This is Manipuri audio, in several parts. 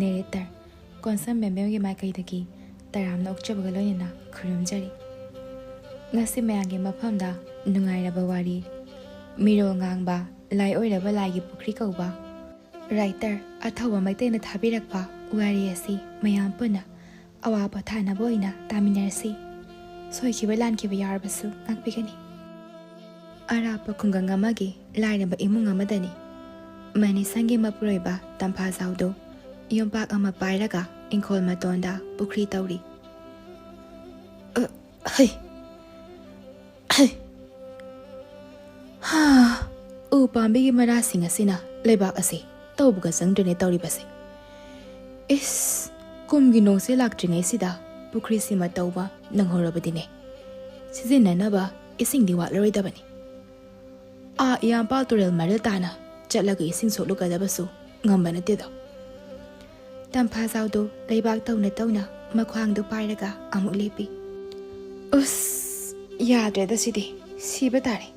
ꯅꯦꯔꯦꯇꯔ ꯀꯣꯟꯁꯝ ꯕꯦꯝꯕꯦꯝꯒꯤ ꯃꯥꯏꯀꯩꯗꯒꯤ ꯇꯔꯥꯝꯅ ꯑꯣꯛꯆꯕꯒ ꯂꯣꯏꯅꯅ ꯈꯨꯔꯨꯝꯖꯔꯤ꯫ ꯉꯁꯤ ꯃꯌꯥꯝꯒꯤ ꯃꯐꯝꯗ ꯅꯨꯡꯉꯥꯏꯔꯕ ꯋꯥꯔꯤ, ꯃꯤꯔꯣꯜ ꯉꯥꯡꯕ ꯂꯥꯏ ꯑꯣꯏꯔꯕ ꯂꯥꯏꯒꯤ ꯄꯨꯈ꯭ꯔꯤ ꯀꯧꯕ ꯔꯥꯏꯇꯔ ꯑꯊꯧꯕ ꯃꯩꯇꯩꯅ ꯊꯥꯕꯤꯔꯛꯄ ꯋꯥꯔꯤ ꯑꯁꯤ ꯃꯌꯥꯝ ꯄꯨꯟꯅ ꯑꯋꯥ ꯄꯣꯊꯥꯅꯕ ꯑꯣꯏꯅ ꯇꯥꯃꯤꯟꯅꯔꯁꯤ꯫ ꯁꯣꯏꯈꯤꯕ ꯂꯥꯟꯈꯤꯕ ꯌꯥꯎꯔꯕꯁꯨ ꯉꯥꯛꯄꯤꯒꯅꯤ꯫ ꯑꯔꯥꯞꯄ ꯈꯨꯡꯒꯪ ꯑꯃꯒꯤ ꯂꯥꯏꯔꯕ ꯏꯃꯨꯡ ꯑꯃꯗꯅꯤ ꯃꯅꯤꯁꯪꯒꯤ ꯃꯄꯨꯔꯣꯏꯕ ꯇꯝꯐꯥꯖꯥꯎꯗꯨ ꯌꯣꯝꯄꯥꯛ ꯑꯃ ꯄꯥꯏꯔꯒ ꯏꯪꯈꯣꯜ ꯃꯇꯣꯟꯗ ꯄꯨꯈ꯭ꯔꯤ ꯇꯧꯔꯤ꯫ ꯎ ꯄꯥꯝꯕꯤꯒꯤ ꯃꯔꯥꯁꯤꯡ ꯑꯁꯤꯅ ꯂꯩꯕꯥꯛ ꯑꯁꯤ ꯇꯧꯕꯒ ꯆꯪꯗ꯭ꯔꯦꯅꯦ ꯇꯧꯔꯤꯕꯁꯦ꯫ ꯏꯁ, ꯀꯨꯝꯒꯤ ꯅꯣꯡꯁꯦ ꯂꯥꯛꯇ꯭ꯔꯤꯉꯩꯁꯤꯗ ꯄꯨꯈ꯭ꯔꯤꯁꯤꯃ ꯇꯧꯕ ꯅꯪꯍꯧꯔꯕꯗꯤꯅꯦ ꯁꯤꯖꯤꯟꯅꯅꯕ ꯏꯁꯤꯡꯗꯤ ꯋꯥꯠꯂꯔꯣꯏꯗꯕꯅꯤ꯫ ꯏꯌꯥꯝꯄꯥꯜ ꯇꯨꯔꯦꯜ ꯃꯔꯤꯜ ꯇꯥꯅ ꯆꯠꯂꯒ ꯏꯁꯤꯡ ꯁꯣꯛꯂꯨꯒꯗꯕꯁꯨ ꯉꯝꯕ ꯅꯠꯇꯦꯗꯣ꯫ ꯇꯝꯐꯥꯖꯥꯎꯗꯨ ꯂꯩꯕꯥꯛ ꯇꯧꯅ ꯇꯧꯅ ꯃꯈ꯭ꯋꯥꯡꯗꯨ ꯄꯥꯏꯔꯒ ꯑꯃꯨꯛ ꯂꯦꯞꯄꯤ꯫ ꯎꯁ, ꯌꯥꯗ꯭ꯔꯦꯗ ꯁꯤꯗꯤ, ꯁꯤꯕ ꯇꯥꯔꯦ꯫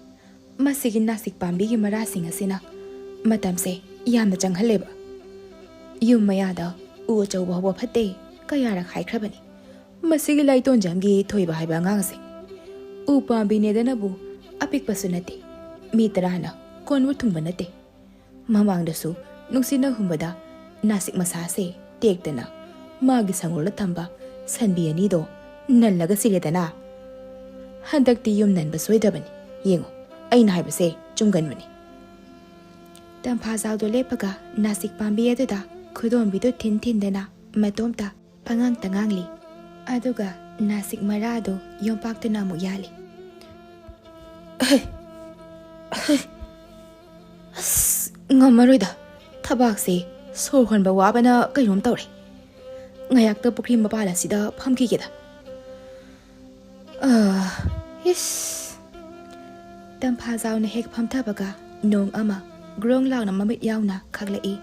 ꯃꯁꯤꯒꯤ ꯅꯥꯁꯤꯛ ꯄꯥꯝꯕꯤꯒꯤ ꯃꯔꯥꯁꯤꯡ ꯑꯁꯤꯅ ꯃꯇꯝꯁꯦ ꯌꯥꯝꯅ ꯆꯪꯍꯜꯂꯦꯕ꯫ ꯌꯨꯝ ꯃꯌꯥꯗ ꯎ ꯑꯆꯧꯕ ꯍꯧꯕ ꯐꯠꯇꯦ ꯀꯌꯥꯔꯛ ꯍꯥꯏꯈ꯭ꯔꯕꯅꯤ ꯃꯁꯤꯒꯤ ꯂꯥꯏꯇꯣꯟꯖꯝꯒꯤ ꯊꯣꯏꯕ ꯍꯥꯏꯕ ꯑꯉꯥꯡ ꯑꯁꯦ꯫ ꯎ ꯄꯥꯝꯕꯤꯅꯦꯗꯅꯕꯨ ꯑꯄꯤꯛꯄꯁꯨ ꯅꯠꯇꯦ, ꯃꯤ ꯇꯔꯥꯅ ꯀꯣꯟꯕꯨ ꯊꯨꯡꯕ ꯅꯠꯇꯦ꯫ ꯃꯃꯥꯡꯗꯁꯨ ꯅꯨꯡꯁꯤꯠꯅ ꯍꯨꯝꯕꯗ ꯅꯥꯁꯤꯛ ꯃꯁꯥꯁꯦ ꯇꯦꯛꯇꯅ ꯃꯥꯒꯤ ꯁꯪꯒꯣꯜꯗ ꯊꯝꯕ ꯁꯟꯕꯤ ꯑꯅꯤꯗꯣ ꯅꯜꯂꯒ ꯁꯤꯔꯦꯗꯅ꯫ ꯍꯟꯗꯛꯇꯤ ꯌꯨꯝ ꯅꯟꯕ ꯁꯣꯏꯗꯕꯅꯤ, ꯌꯦꯡꯉꯨ ꯑꯩꯅ ꯍꯥꯏꯕꯁꯦ ꯆꯨꯝꯒꯟꯕꯅꯤ꯫ ꯇꯝꯐꯥꯖꯥꯎꯗꯣ ꯂꯦꯞꯄꯒ ꯅꯥꯁꯤꯛ ꯄꯥꯝꯕꯤ ꯑꯗꯨꯗ ꯈꯨꯗꯣꯝꯕꯤꯗꯨ ꯊꯤꯟꯗꯅ ꯃꯇꯣꯝꯇ ꯄꯉꯥꯡꯇ ꯉꯥꯡꯂꯤ꯫ ꯑꯗꯨꯒ ꯅꯥꯁꯤꯛ ꯃꯔꯥꯗꯨ ꯌꯣꯝꯄꯥꯛꯇꯨꯅ ꯑꯃꯨꯛ ꯌꯥꯜꯂꯤ꯫ ꯑꯁ, ꯉꯝꯃꯔꯣꯏꯗ, ꯊꯕꯥꯛꯁꯦ ꯁꯣꯔ ꯍꯣꯟꯕ ꯋꯥꯕꯅ ꯀꯩꯅꯣꯝ ꯇꯧꯔꯦ꯫ ꯉꯥꯏꯍꯥꯛꯇ ꯄꯨꯈ꯭ꯔꯤ ꯃꯄꯥꯜ ꯑꯁꯤꯗ ꯐꯝꯈꯤꯒꯦꯗ꯫ ꯇꯝꯐꯥꯖꯥꯎꯅ ꯍꯦꯛ ꯐꯝꯊꯕꯒ ꯅꯣꯡ ꯑꯃ ꯒ꯭ꯔꯣꯡ ꯂꯥꯎꯅ ꯃꯃꯤꯠ ꯌꯥꯎꯅ ꯈꯥꯛꯂꯛꯏ꯫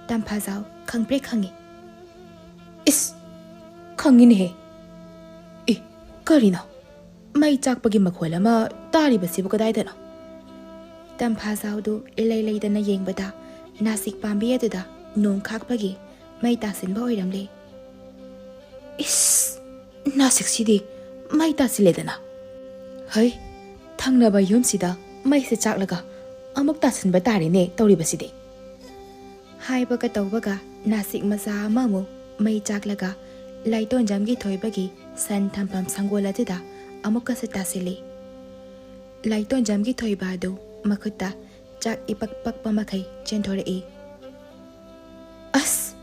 ꯇꯝꯐꯥꯖꯥꯎ ꯈꯪꯄ꯭ꯔꯦꯛ ꯈꯪꯉꯤ꯫ ꯏꯁ, ꯈꯪꯉꯤꯅꯦꯍꯦ꯫ ꯀꯔꯤꯅꯣ ꯃꯩ ꯆꯥꯛꯄꯒꯤ ꯃꯈꯣꯜ ꯑꯃ ꯇꯥꯔꯤꯕꯁꯤꯕꯨ ꯀꯗꯥꯏꯗꯅꯣ? ꯇꯝꯐꯥꯖꯥꯎꯗꯨ ꯏꯂꯩ ꯂꯩꯗꯅ ꯌꯦꯡꯕꯗ ꯅꯥꯁꯤꯛ ꯄꯥꯝꯕꯤ ꯑꯗꯨꯗ ꯅꯣꯡ ꯈꯥꯛꯄꯒꯤ ꯃꯩ ꯇꯥꯁꯤꯟꯕ ꯑꯣꯏꯔꯝꯂꯦ꯫ ꯏꯁ, ꯅꯥꯁꯤꯛꯁꯤꯗꯤ ꯃꯩ ꯇꯥꯁꯤꯜꯂꯦꯗꯅ꯫ ꯍꯩ, ꯊꯪꯅꯕ ꯌꯨꯝꯁꯤꯗ ꯃꯩꯁꯦ ꯆꯥꯛꯂꯒ ꯑꯃꯨꯛ ꯇꯥꯁꯤꯟꯕ ꯇꯥꯔꯦꯅꯦ ꯇꯧꯔꯤꯕꯁꯤꯗꯤ꯫ ꯍꯥꯏꯕꯒ ꯇꯧꯕꯒ ꯅꯥꯁꯤꯛ ꯃꯆꯥ ꯑꯃꯃꯨꯛ ꯃꯩ ꯆꯥꯛꯂꯒ ꯂꯥꯏꯇꯣꯟꯖꯝꯒꯤ ꯊꯣꯏꯕꯒꯤ ꯁꯟ ꯊꯝꯐꯝ ꯁꯪꯒꯣꯜ ꯑꯗꯨꯗ ꯑꯃꯨꯛꯀꯁꯨ ꯇꯥꯁꯤꯜꯂꯤ꯫ ꯂꯥꯏꯇꯣꯟꯖꯝꯒꯤ ꯊꯣꯏꯕ ꯑꯗꯨ ꯃꯈꯨꯠꯇ ꯆꯥꯛ ꯏꯄꯛ ꯄꯛꯄ ꯃꯈꯩ ꯆꯦꯟꯊꯣꯔꯛꯏ꯫ ꯑꯁ,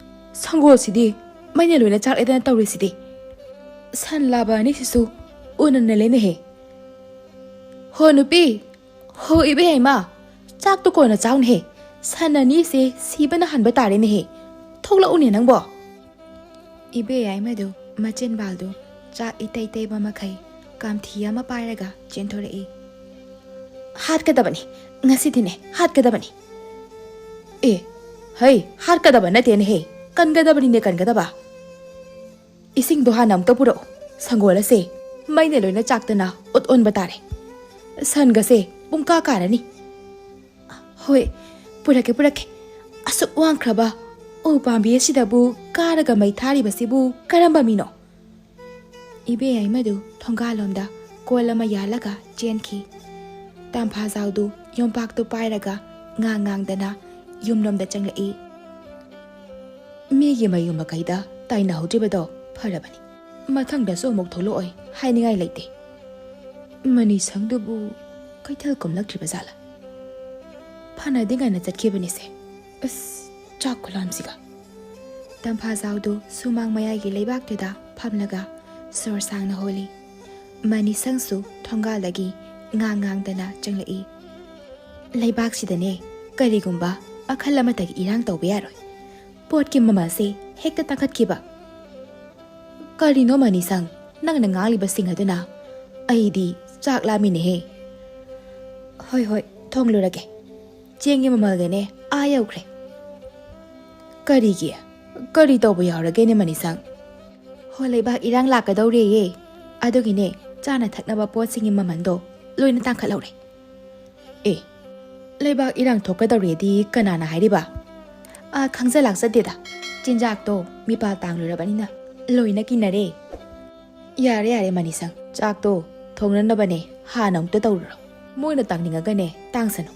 ꯁꯪꯒꯣꯜꯁꯤꯗꯤ ꯃꯩꯅ ꯂꯣꯏꯅ ꯆꯥꯛꯂꯦꯗꯅ ꯇꯧꯔꯤꯁꯤꯗꯤ꯫ ꯁꯟ ꯂꯥꯕ ꯑꯅꯤꯁꯤꯁꯨ ꯎꯅꯅ ꯂꯩꯅꯦꯍꯦ꯫ ꯍꯣ ꯅꯨꯄꯤ, ꯍꯣ ꯏꯕꯦꯝꯃ, ꯆꯥꯛꯇꯨ ꯀꯣꯟꯅ ꯆꯥꯎꯅꯦꯍꯦ, ꯁꯟ ꯑꯅꯤꯁꯦ ꯁꯤꯕꯅ ꯍꯟꯕ ꯇꯥꯔꯦꯅꯦꯍꯦ, ꯊꯣꯛꯂꯛꯎꯅꯦ ꯅꯪꯕꯣ꯫ ꯏꯕꯦꯌꯥꯏꯃꯗꯨ ꯃꯆꯤꯟꯕꯥꯜꯗꯨ ꯆꯥꯛ ꯏꯇꯩ ꯇꯩꯕ ꯃꯈꯩ ꯀꯥꯝꯊꯤ ꯑꯃ ꯄꯥꯏꯔꯒ ꯆꯦꯟꯊꯣꯔꯛꯏ꯫ ꯍꯥꯠꯀꯗꯕꯅꯤ, ꯉꯁꯤꯗꯤꯅꯦ ꯍꯥꯠꯀꯗꯕꯅꯤ꯫ ꯍꯩ, ꯍꯥꯠꯀꯗꯕ ꯅꯠꯇꯦꯅꯦꯍꯦ, ꯀꯟꯒꯗꯕꯅꯤꯅꯦ, ꯀꯟꯒꯗꯕ꯫ ꯏꯁꯤꯡꯗꯣ ꯍꯥꯟꯅ ꯑꯃꯨꯛꯇ ꯄꯨꯔꯛꯎ, ꯁꯪꯒꯣꯜ ꯑꯁꯦ ꯃꯩꯅ ꯂꯣꯏꯅ ꯆꯥꯛꯇꯅ ꯑꯣꯟꯕ ꯇꯥꯔꯦ꯫ ꯁꯟꯒꯁꯦ ꯄꯨꯡꯀꯥ ꯀꯥꯔꯅꯤ꯫ ꯍꯣꯏ, ꯄꯨꯔꯛꯀꯦ ꯄꯨꯔꯛꯀꯦ꯫ ꯑꯁꯨꯛ ꯋꯥꯡꯈ꯭ꯔꯕ ꯎ ꯄꯥꯝꯕꯤ ꯑꯁꯤꯗꯕꯨ ꯀꯥꯔꯒ ꯃꯩ ꯊꯥꯔꯤꯕꯁꯤꯕꯨ ꯀꯔꯝꯕ ꯃꯤꯅꯣ? ꯏꯕꯦꯌꯥꯏꯃꯗꯨ ꯊꯣꯡꯒꯥꯜꯂꯣꯝꯗ ꯀꯣꯜ ꯑꯃ ꯌꯥꯜꯂꯒ ꯆꯦꯟꯈꯤ꯫ ꯇꯝꯐꯥꯖꯥꯎꯗꯨ ꯌꯣꯝꯄꯥꯛꯇꯨ ꯄꯥꯏꯔꯒ ꯉꯥꯡꯗꯅ ꯌꯨꯝꯂꯣꯝꯗ ꯆꯪꯂꯛꯏ꯫ ꯃꯤꯒꯤ ꯃꯌꯨꯝ ꯃꯀꯩꯗ ꯇꯥꯏꯅꯍꯧꯗ꯭ꯔꯤꯕꯗꯣ ꯐꯔꯕꯅꯤ, ꯃꯊꯪꯗꯁꯨ ꯑꯃꯨꯛ ꯊꯣꯛꯂꯛꯑꯣꯏ ꯍꯥꯏꯅꯤꯡꯉꯥꯏ ꯂꯩꯇꯦ꯫ ꯃꯅꯤꯁꯪꯗꯨꯕꯨ ꯀꯩꯊꯦꯜ ꯀꯨꯝꯂꯛꯇ꯭ꯔꯤꯕ ꯖꯥꯠꯂꯥ? ꯐꯅꯗꯤ ꯉꯟꯅ ꯆꯠꯈꯤꯕꯅꯤꯁꯦ꯫ ꯑꯁ, ꯆꯥꯛ ꯈꯨꯂꯥꯝꯁꯤꯒ꯫ ꯇꯝꯐꯥꯖꯥꯎꯗꯨ ꯁꯨꯃꯥꯡ ꯃꯌꯥꯏꯒꯤ ꯂꯩꯕꯥꯛꯇꯨꯗ ꯐꯝꯂꯒ ꯁꯣꯔ ꯁꯥꯡꯅ ꯍꯣꯜꯂꯤ꯫ ꯃꯅꯤꯁꯪꯁꯨ ꯊꯣꯡꯒꯥꯜꯗꯒꯤ ꯉꯥꯡꯗꯅ ꯆꯪꯂꯛꯏ꯫ ꯂꯩꯕꯥꯛꯁꯤꯗꯅꯦ ꯀꯔꯤꯒꯨꯝꯕ ꯃꯈꯜ ꯑꯃꯠꯇꯒꯤ ꯏꯔꯥꯡ ꯇꯧꯕ ꯌꯥꯔꯣꯏ, ꯄꯣꯠꯀꯤ ꯃꯃꯜꯁꯦ ꯍꯦꯛꯇ ꯇꯥꯡꯈꯠꯈꯤꯕ꯫ ꯀꯔꯤꯅꯣ ꯃꯅꯤꯁꯪ, ꯅꯪꯅ ꯉꯥꯡꯂꯤꯕꯁꯤꯡ ꯑꯗꯨꯅ? ꯑꯩꯗꯤ ꯆꯥꯛ ꯂꯥꯝꯃꯤꯅꯦꯍꯦ꯫ ꯍꯣꯏ, ꯊꯣꯡꯂꯨꯔꯒꯦ꯫ ꯆꯦꯡꯒꯤ ꯃꯃꯜꯒꯅꯦ ꯌꯧꯈ꯭ꯔꯦ꯫ ꯀꯔꯤ ꯇꯧꯕ ꯌꯥꯎꯔꯒꯦꯅꯦ ꯃꯅꯤꯁꯪ? ꯍꯣ, ꯂꯩꯕꯥꯛ ꯏꯔꯥꯡ ꯂꯥꯛꯀꯗꯧꯔꯦꯌꯦ, ꯑꯗꯨꯒꯤꯅꯦ ꯆꯥꯅ ꯊꯛꯅꯕ ꯄꯣꯠꯁꯤꯡꯒꯤ ꯃꯃꯜꯗꯣ ꯂꯣꯏꯅ ꯇꯥꯡꯈꯠꯍꯧꯔꯦ꯫ ꯂꯩꯕꯥꯛ ꯏꯔꯥꯡ ꯊꯣꯛꯀꯗꯧꯔꯦꯗꯤ ꯀꯅꯥꯅ ꯍꯥꯏꯔꯤꯕ? ꯈꯪꯖ ꯂꯥꯛꯆꯗꯦꯗ ꯆꯤꯟꯖꯥꯛꯇꯣ ꯃꯤꯄꯥꯜ ꯇꯥꯡꯂꯨꯔꯕꯅꯤꯅ ꯂꯣꯏꯅ ꯀꯤꯅꯔꯦ ꯌꯥꯔꯦ ꯃꯅꯤꯁꯪ ꯆꯥꯛꯇꯣ ꯊꯣꯡꯅꯅꯕꯅꯦ ꯍꯥꯟꯅ ꯑꯃꯨꯛꯇ ꯇꯧꯔꯨꯔꯣ ꯃꯣꯏꯅ ꯇꯥꯡꯅꯤꯡꯉꯒꯅꯦ ꯇꯥꯡꯁꯅꯨ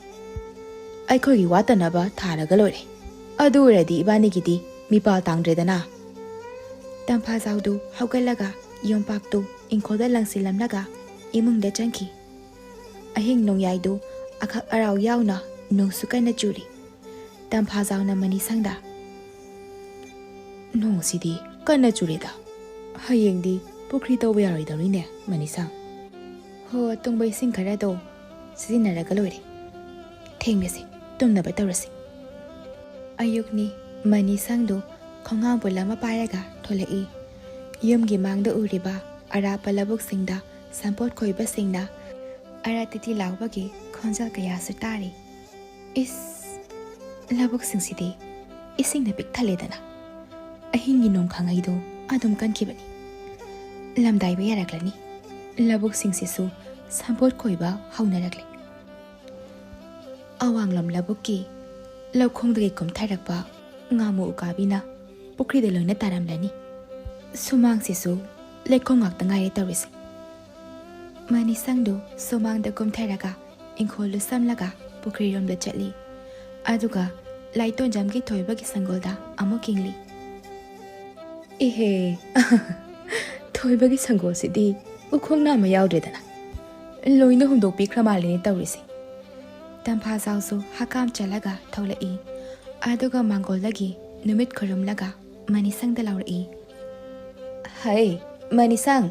ꯑꯩꯈꯣꯏꯒꯤ ꯋꯥꯠꯇꯅꯕ ꯊꯥꯔꯒ ꯂꯣꯏꯔꯦ ꯑꯗꯨ ꯑꯣꯏꯔꯗꯤ ꯏꯕꯥꯅꯤꯒꯤꯗꯤ ꯃꯤꯄꯥꯜ ꯇꯥꯡꯗ꯭ꯔꯦꯗꯅ ꯇꯝꯐꯥꯖꯥꯎꯗꯨ ꯍꯧꯒꯠꯂꯒ ꯌꯣꯝꯄꯥꯛꯇꯨ ꯏꯪꯈꯣꯜꯗ ꯂꯪꯁꯤꯜꯂꯝꯂꯒ ꯏꯃꯨꯡꯗ ꯆꯪꯈꯤ ꯑꯍꯤꯡ ꯅꯣꯡꯌꯥꯏꯗꯨ ꯑꯈꯛ ꯑꯔꯥꯎ ꯌꯥꯎꯅ ꯅꯣꯡꯁꯨ ꯀꯟꯅ ꯆꯨꯔꯤ ꯇꯝꯐꯥꯖꯥꯎꯅ ꯃꯅꯤꯁꯪꯗ ꯅꯣꯡꯁꯤꯗꯤ ꯀꯟꯅ ꯆꯨꯔꯦꯗ ꯍꯌꯦꯡꯗꯤ ꯄꯨꯈ꯭ꯔꯤ ꯇꯧꯕ ꯌꯥꯔꯣꯏꯗꯧꯔꯤꯅꯦ ꯃꯅꯤꯁꯪ ꯍꯣ ꯇꯨꯡꯕ ꯏꯁꯤꯡ ꯈꯔꯗꯣ ꯁꯤꯖꯤꯟꯅꯔꯒ ꯂꯣꯏꯔꯦ ꯊꯦꯡꯂꯁꯤ ꯇꯨꯝꯅꯕ ꯇꯧꯔꯁꯤ ꯑꯌꯨꯛꯅꯤ ꯃꯅꯤꯁꯪꯗꯨ ꯈꯣꯡꯉꯥꯡ ꯄꯨꯜ ꯑꯃ ꯄꯥꯏꯔꯒ ꯊꯣꯛꯂꯛꯏ ꯌꯨꯝꯒꯤ ꯃꯥꯡꯗ ꯎꯔꯤꯕ ꯑꯔꯥꯞꯄ ꯂꯧꯕꯨꯛꯁꯤꯡꯗ ꯁꯝꯄꯣꯠ ꯈꯣꯏꯕꯁꯤꯡꯅ ꯑꯔꯥꯇꯤꯇꯤ ꯂꯥꯎꯕꯒꯤ ꯈꯣꯟꯖꯦꯜ ꯀꯌꯥꯁꯨ ꯇꯥꯔꯤ ꯏꯁ ꯂꯧꯕꯨꯛꯁꯤꯡꯁꯤꯗꯤ ꯏꯁꯤꯡꯅ ꯄꯤꯛ ꯊꯜꯂꯦꯗꯅ ꯑꯍꯤꯡꯒꯤ ꯅꯣꯡꯈꯥꯡꯍꯩꯗꯨ ꯑꯗꯨꯝ ꯀꯟꯈꯤꯕꯅꯤ ꯂꯝꯗꯥꯏꯕ ꯌꯥꯔꯛꯂꯅꯤ ꯂꯧꯕꯨꯛꯁꯤꯡꯁꯤꯁꯨ ꯁꯝꯄꯣꯠ ꯈꯣꯏꯕ ꯍꯧꯅꯔꯛꯂꯦ ꯑꯋꯥꯡꯂꯣꯝ ꯂꯧꯕꯨꯛꯀꯤ ꯂꯧꯈꯣꯡꯗꯒꯤ ꯀꯨꯝꯊꯔꯛꯄ ꯉꯥꯃꯨ ꯎꯀꯥꯕꯤꯅ ꯄꯨꯈ꯭ꯔꯤꯗ ꯂꯣꯏꯅ ꯇꯥꯔꯝꯂꯅꯤ ꯁꯨꯃꯥꯡꯁꯤꯁꯨ ꯂꯩꯈꯣꯝ ꯉꯥꯛꯇ ꯉꯥꯏꯔꯦ ꯇꯧꯔꯤꯁꯦ ꯃꯅꯤꯁꯪꯗꯨ ꯁꯨꯃꯥꯡꯗ ꯀꯨꯝꯊꯔꯒ ꯏꯪꯈꯣꯜꯗꯨ ꯁꯝꯂꯒ ꯄꯨꯈ꯭ꯔꯤꯔꯣꯝꯗ ꯆꯠꯂꯤ ꯑꯗꯨꯒ ꯂꯥꯏꯇꯣꯟꯖꯝꯒꯤ ꯊꯣꯏꯕꯒꯤ ꯁꯪꯒꯣꯜꯗ ꯑꯃꯨꯛ ꯌꯦꯡꯂꯤ ꯏꯍꯦ ꯊꯣꯏꯕꯒꯤ ꯁꯪꯒꯣꯜꯁꯤꯗꯤ ꯎꯈꯣꯡ ꯅꯥꯝꯃ ꯌꯥꯎꯗ꯭ꯔꯦꯗꯅ ꯂꯣꯏꯅ ꯍꯨꯝꯗꯣꯛꯄꯤꯈ꯭ꯔ ꯃꯥꯜꯂꯦꯅꯦ ꯇꯧꯔꯤꯁꯦ ꯇꯝꯐꯥꯖꯥꯎꯁꯨ ꯍꯀꯥꯝ ꯆꯠꯂꯒ ꯊꯣꯛꯂꯛꯏ ꯑꯗꯨꯒ ꯃꯥꯡꯒꯣꯜꯗꯒꯤ ꯅꯨꯃꯤꯠ ꯈꯨꯔꯨꯝꯂꯒ ꯃꯅꯤꯁꯪꯗ ꯂꯥꯎꯔꯛꯏ ꯍꯩ ꯃꯅꯤꯁꯪ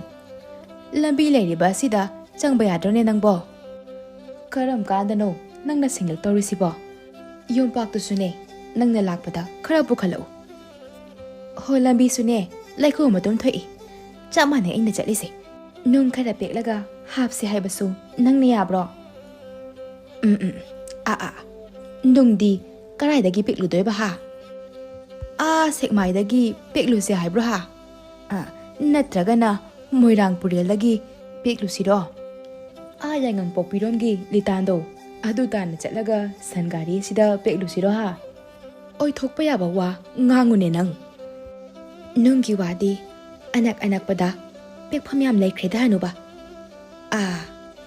ꯂꯝꯕꯤ ꯂꯩꯔꯤꯕ ꯑꯁꯤꯗ ꯆꯪꯕ ꯌꯥꯗ꯭ꯔꯣꯅꯦ ꯅꯪꯕꯣ ꯀꯔꯝ ꯀꯥꯟꯗꯅꯣ ꯅꯪꯅ ꯁꯤꯡꯂꯛꯇꯧꯔꯤꯁꯤꯕꯣ ꯌꯣꯝꯄꯥꯛꯇꯨꯁꯨꯅꯦ ꯅꯪꯅ ꯂꯥꯛꯄꯗ ꯈꯔ ꯄꯨꯈꯠꯂꯛꯎ ꯍꯣ ꯂꯝꯕꯤꯁꯨꯅꯦ ꯂꯩꯈꯣꯝ ꯑꯗꯨꯝ ꯊꯣꯛꯏ ꯆꯞ ꯃꯥꯟꯅꯩ ꯑꯩꯅ ꯆꯠꯂꯤꯁꯦ ꯅꯨꯡ ꯈꯔ ꯄꯦꯛꯂꯒ ꯍꯥꯞꯁꯤ ꯍꯥꯏꯕꯁꯨ ꯅꯪꯅ ꯌꯥꯕ꯭ꯔꯣ ꯅꯨꯡꯗꯤ ꯀꯔꯥꯏꯗꯒꯤ ꯄꯦꯛꯂꯨꯗꯣꯏꯕ ꯍꯥ ꯁꯦꯛꯃꯥꯏꯗꯒꯤ ꯄꯦꯛꯂꯨꯁꯦ ꯍꯥꯏꯕ꯭ꯔꯣ ꯍꯥ ꯅꯠꯇ꯭ꯔꯒꯅ ꯃꯣꯏꯔꯥꯡ ꯄꯨꯔꯦꯜꯗꯒꯤ ꯄꯦꯛꯂꯨꯁꯤꯔꯣ ꯌꯥꯏꯉꯪꯄꯣꯛꯄꯤꯔꯣꯝꯒꯤ ꯂꯤꯇꯥꯟꯗꯣ ꯑꯗꯨ ꯇꯥꯟꯅ ꯆꯠꯂꯒ ꯁꯟꯒꯥꯔꯤ ꯑꯁꯤꯗ ꯄꯦꯛꯂꯨꯁꯤꯔꯣ ꯍꯥ ꯑꯣꯏꯊꯣꯛꯄ ꯌꯥꯕ ꯋꯥ ꯉꯥꯡꯉꯨꯅꯦ ꯅꯪ ꯅꯨꯡꯒꯤ ꯋꯥꯗꯤ ꯑꯅꯛ ꯑꯅꯛꯄꯗ ꯄꯦꯛꯐꯝ ꯌꯥꯝ ꯂꯩꯈ꯭ꯔꯦꯗ ꯍꯅꯨꯕ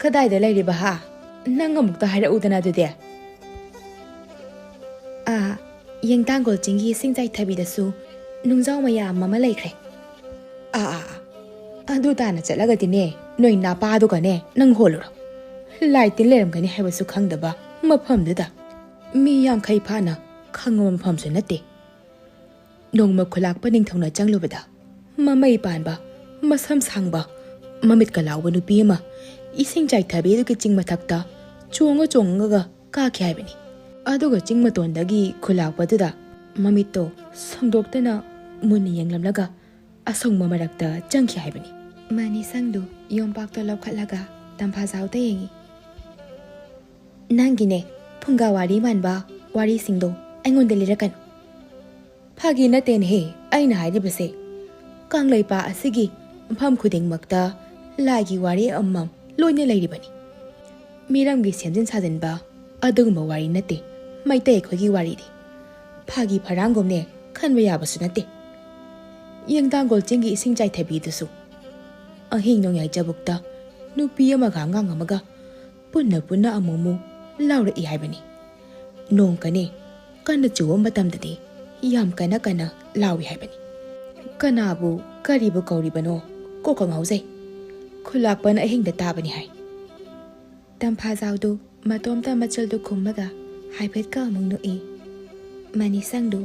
ꯀꯗꯥꯏꯗ ꯂꯩꯔꯤꯕ ꯍꯥ ꯅꯪ ꯑꯃꯨꯛꯇ ꯍꯥꯏꯔꯛꯎꯗꯅ ꯑꯗꯨꯗꯤ ꯌꯦꯡꯇꯥꯡꯒꯣꯜ ꯆꯤꯡꯒꯤ ꯏꯁꯤꯡ ꯆꯥꯏꯊꯕꯤꯗꯁꯨ ꯅꯨꯡꯖꯥꯎ ꯃꯌꯥꯝ ꯑꯃ ꯂꯩꯈ꯭ꯔꯦ ꯑꯗꯨ ꯇꯥꯅ ꯆꯠꯂꯒꯗꯤꯅꯦ ꯅꯣꯏ ꯅꯥꯄꯥꯗꯨꯒꯅꯦ ꯅꯪ ꯍꯣꯜꯂꯨꯔꯣ ꯂꯥꯏ ꯇꯤꯟ ꯂꯩꯔꯝꯒꯅꯤ ꯍꯥꯏꯕꯁꯨ ꯈꯪꯗꯕ ꯃꯐꯝꯗꯨꯗ ꯃꯤ 50 ꯐꯥꯅ ꯈꯪꯕ ꯃꯐꯝꯁꯨ ꯅꯠꯇꯦ ꯅꯣꯡꯃ ꯈꯨꯂꯥꯛꯄ ꯅꯤꯡꯊꯧꯅ ꯆꯪꯂꯨꯕꯗ ꯃꯃꯩ ꯄꯥꯟꯕ ꯃꯁꯝ ꯁꯥꯡꯕ ꯃꯃꯤꯠꯀ ꯂꯥꯎꯕ ꯅꯨꯄꯤ ꯑꯃ ꯏꯁꯤꯡ ꯆꯥꯏꯊꯕꯤ ꯑꯗꯨꯒꯤ ꯆꯤꯡ ꯃꯊꯛꯇ ꯆꯣꯡꯉꯒ ꯀꯥꯈꯤ ꯍꯥꯏꯕꯅꯤ ꯑꯗꯨꯒ ꯆꯤꯡ ꯃꯇꯣꯟꯗꯒꯤ ꯈꯨꯂꯥꯛꯄꯗꯨꯗ ꯃꯃꯤꯠꯇꯣ ꯁꯪꯗꯣꯛꯇꯅ ꯃꯨꯟꯅ ꯌꯦꯡꯂꯝꯂꯒ ꯑꯁꯪꯕ ꯃꯔꯛꯇ ꯆꯪꯈꯤ ꯍꯥꯏꯕꯅꯤ ꯃꯅꯤꯁꯪꯗꯨ ꯌꯣꯝꯄꯥꯛꯇꯣ ꯂꯧꯈꯠꯂꯒ ꯇꯝꯐꯥꯖꯥꯎꯗ ꯌꯦꯡꯉꯤ ꯅꯪꯒꯤꯅꯦ ꯐꯨꯡꯒꯥ ꯋꯥꯔꯤ ꯃꯥꯟꯕ ꯋꯥꯔꯤꯁꯤꯡꯗꯣ ꯑꯩꯉꯣꯟꯗ ꯂꯤꯔꯛꯀꯅꯨ ꯐꯥꯒꯤ ꯅꯠꯇꯦꯅꯦꯍꯦ ꯑꯩꯅ ꯍꯥꯏꯔꯤꯕꯁꯦ ꯀꯪꯂꯩꯄꯥꯛ ꯑꯁꯤꯒꯤ ꯃꯐꯝ ꯈꯨꯗꯤꯡꯃꯛꯇ ꯂꯥꯏꯒꯤ ꯋꯥꯔꯤ ꯑꯃꯃꯝ ꯂꯣꯏꯅ ꯂꯩꯔꯤꯕꯅꯤ ꯃꯤꯔꯝꯒꯤ ꯁꯦꯝꯖꯤꯟ ꯁꯥꯖꯤꯟꯕ ꯑꯗꯨꯒꯨꯝꯕ ꯋꯥꯔꯤ ꯅꯠꯇꯦ ꯃꯩꯇꯩ ꯑꯩꯈꯣꯏꯒꯤ ꯋꯥꯔꯤꯗꯤ ꯐꯥꯒꯤ ꯐꯔꯥꯡꯒꯨꯝꯅꯦ ꯈꯟꯕ ꯌꯥꯕꯁꯨ ꯅꯠꯇꯦ ꯌꯦꯡꯇꯥꯡꯒꯣꯜ ꯆꯤꯡꯒꯤ ꯏꯁꯤꯡ ꯆꯥꯏꯊꯕꯤꯗꯨꯁꯨ ꯑꯍꯤꯡ ꯅꯣꯡꯌꯥꯏ ꯆꯕꯨꯛꯇ ꯅꯨꯄꯤ ꯑꯃꯒ ꯑꯉꯥꯡ ꯑꯃꯒ ꯄꯨꯟꯅ ꯑꯃꯨꯛ ꯂꯥꯎꯔꯛꯏ ꯍꯥꯏꯕꯅꯤ ꯅꯣꯡ ꯀꯟꯅ ꯆꯨꯕ ꯃꯇꯝꯗꯗꯤ ꯌꯥꯝ ꯀꯟꯅ ꯂꯥꯎꯏ ꯍꯥꯏꯕꯅꯤ ꯀꯅꯥꯕꯨ ꯀꯔꯤꯕꯨ ꯀꯧꯔꯤꯕꯅꯣ ꯀꯣꯛꯀ ꯉꯥꯎꯖꯩ ꯈꯨꯂꯥꯛꯄꯅ ꯑꯍꯤꯡꯗ ꯇꯥꯕꯅꯤ ꯍꯥꯏ ꯇꯝꯐꯥꯖꯥꯎꯗꯨ ꯃꯇꯣꯝꯇ ꯃꯆꯜꯗꯨ ꯈꯨꯝꯃꯒ ꯍꯥꯏꯐꯦꯠꯀ ꯑꯃꯨꯛ ꯅꯣꯛꯏ ꯃꯅꯤꯁꯪꯗꯨ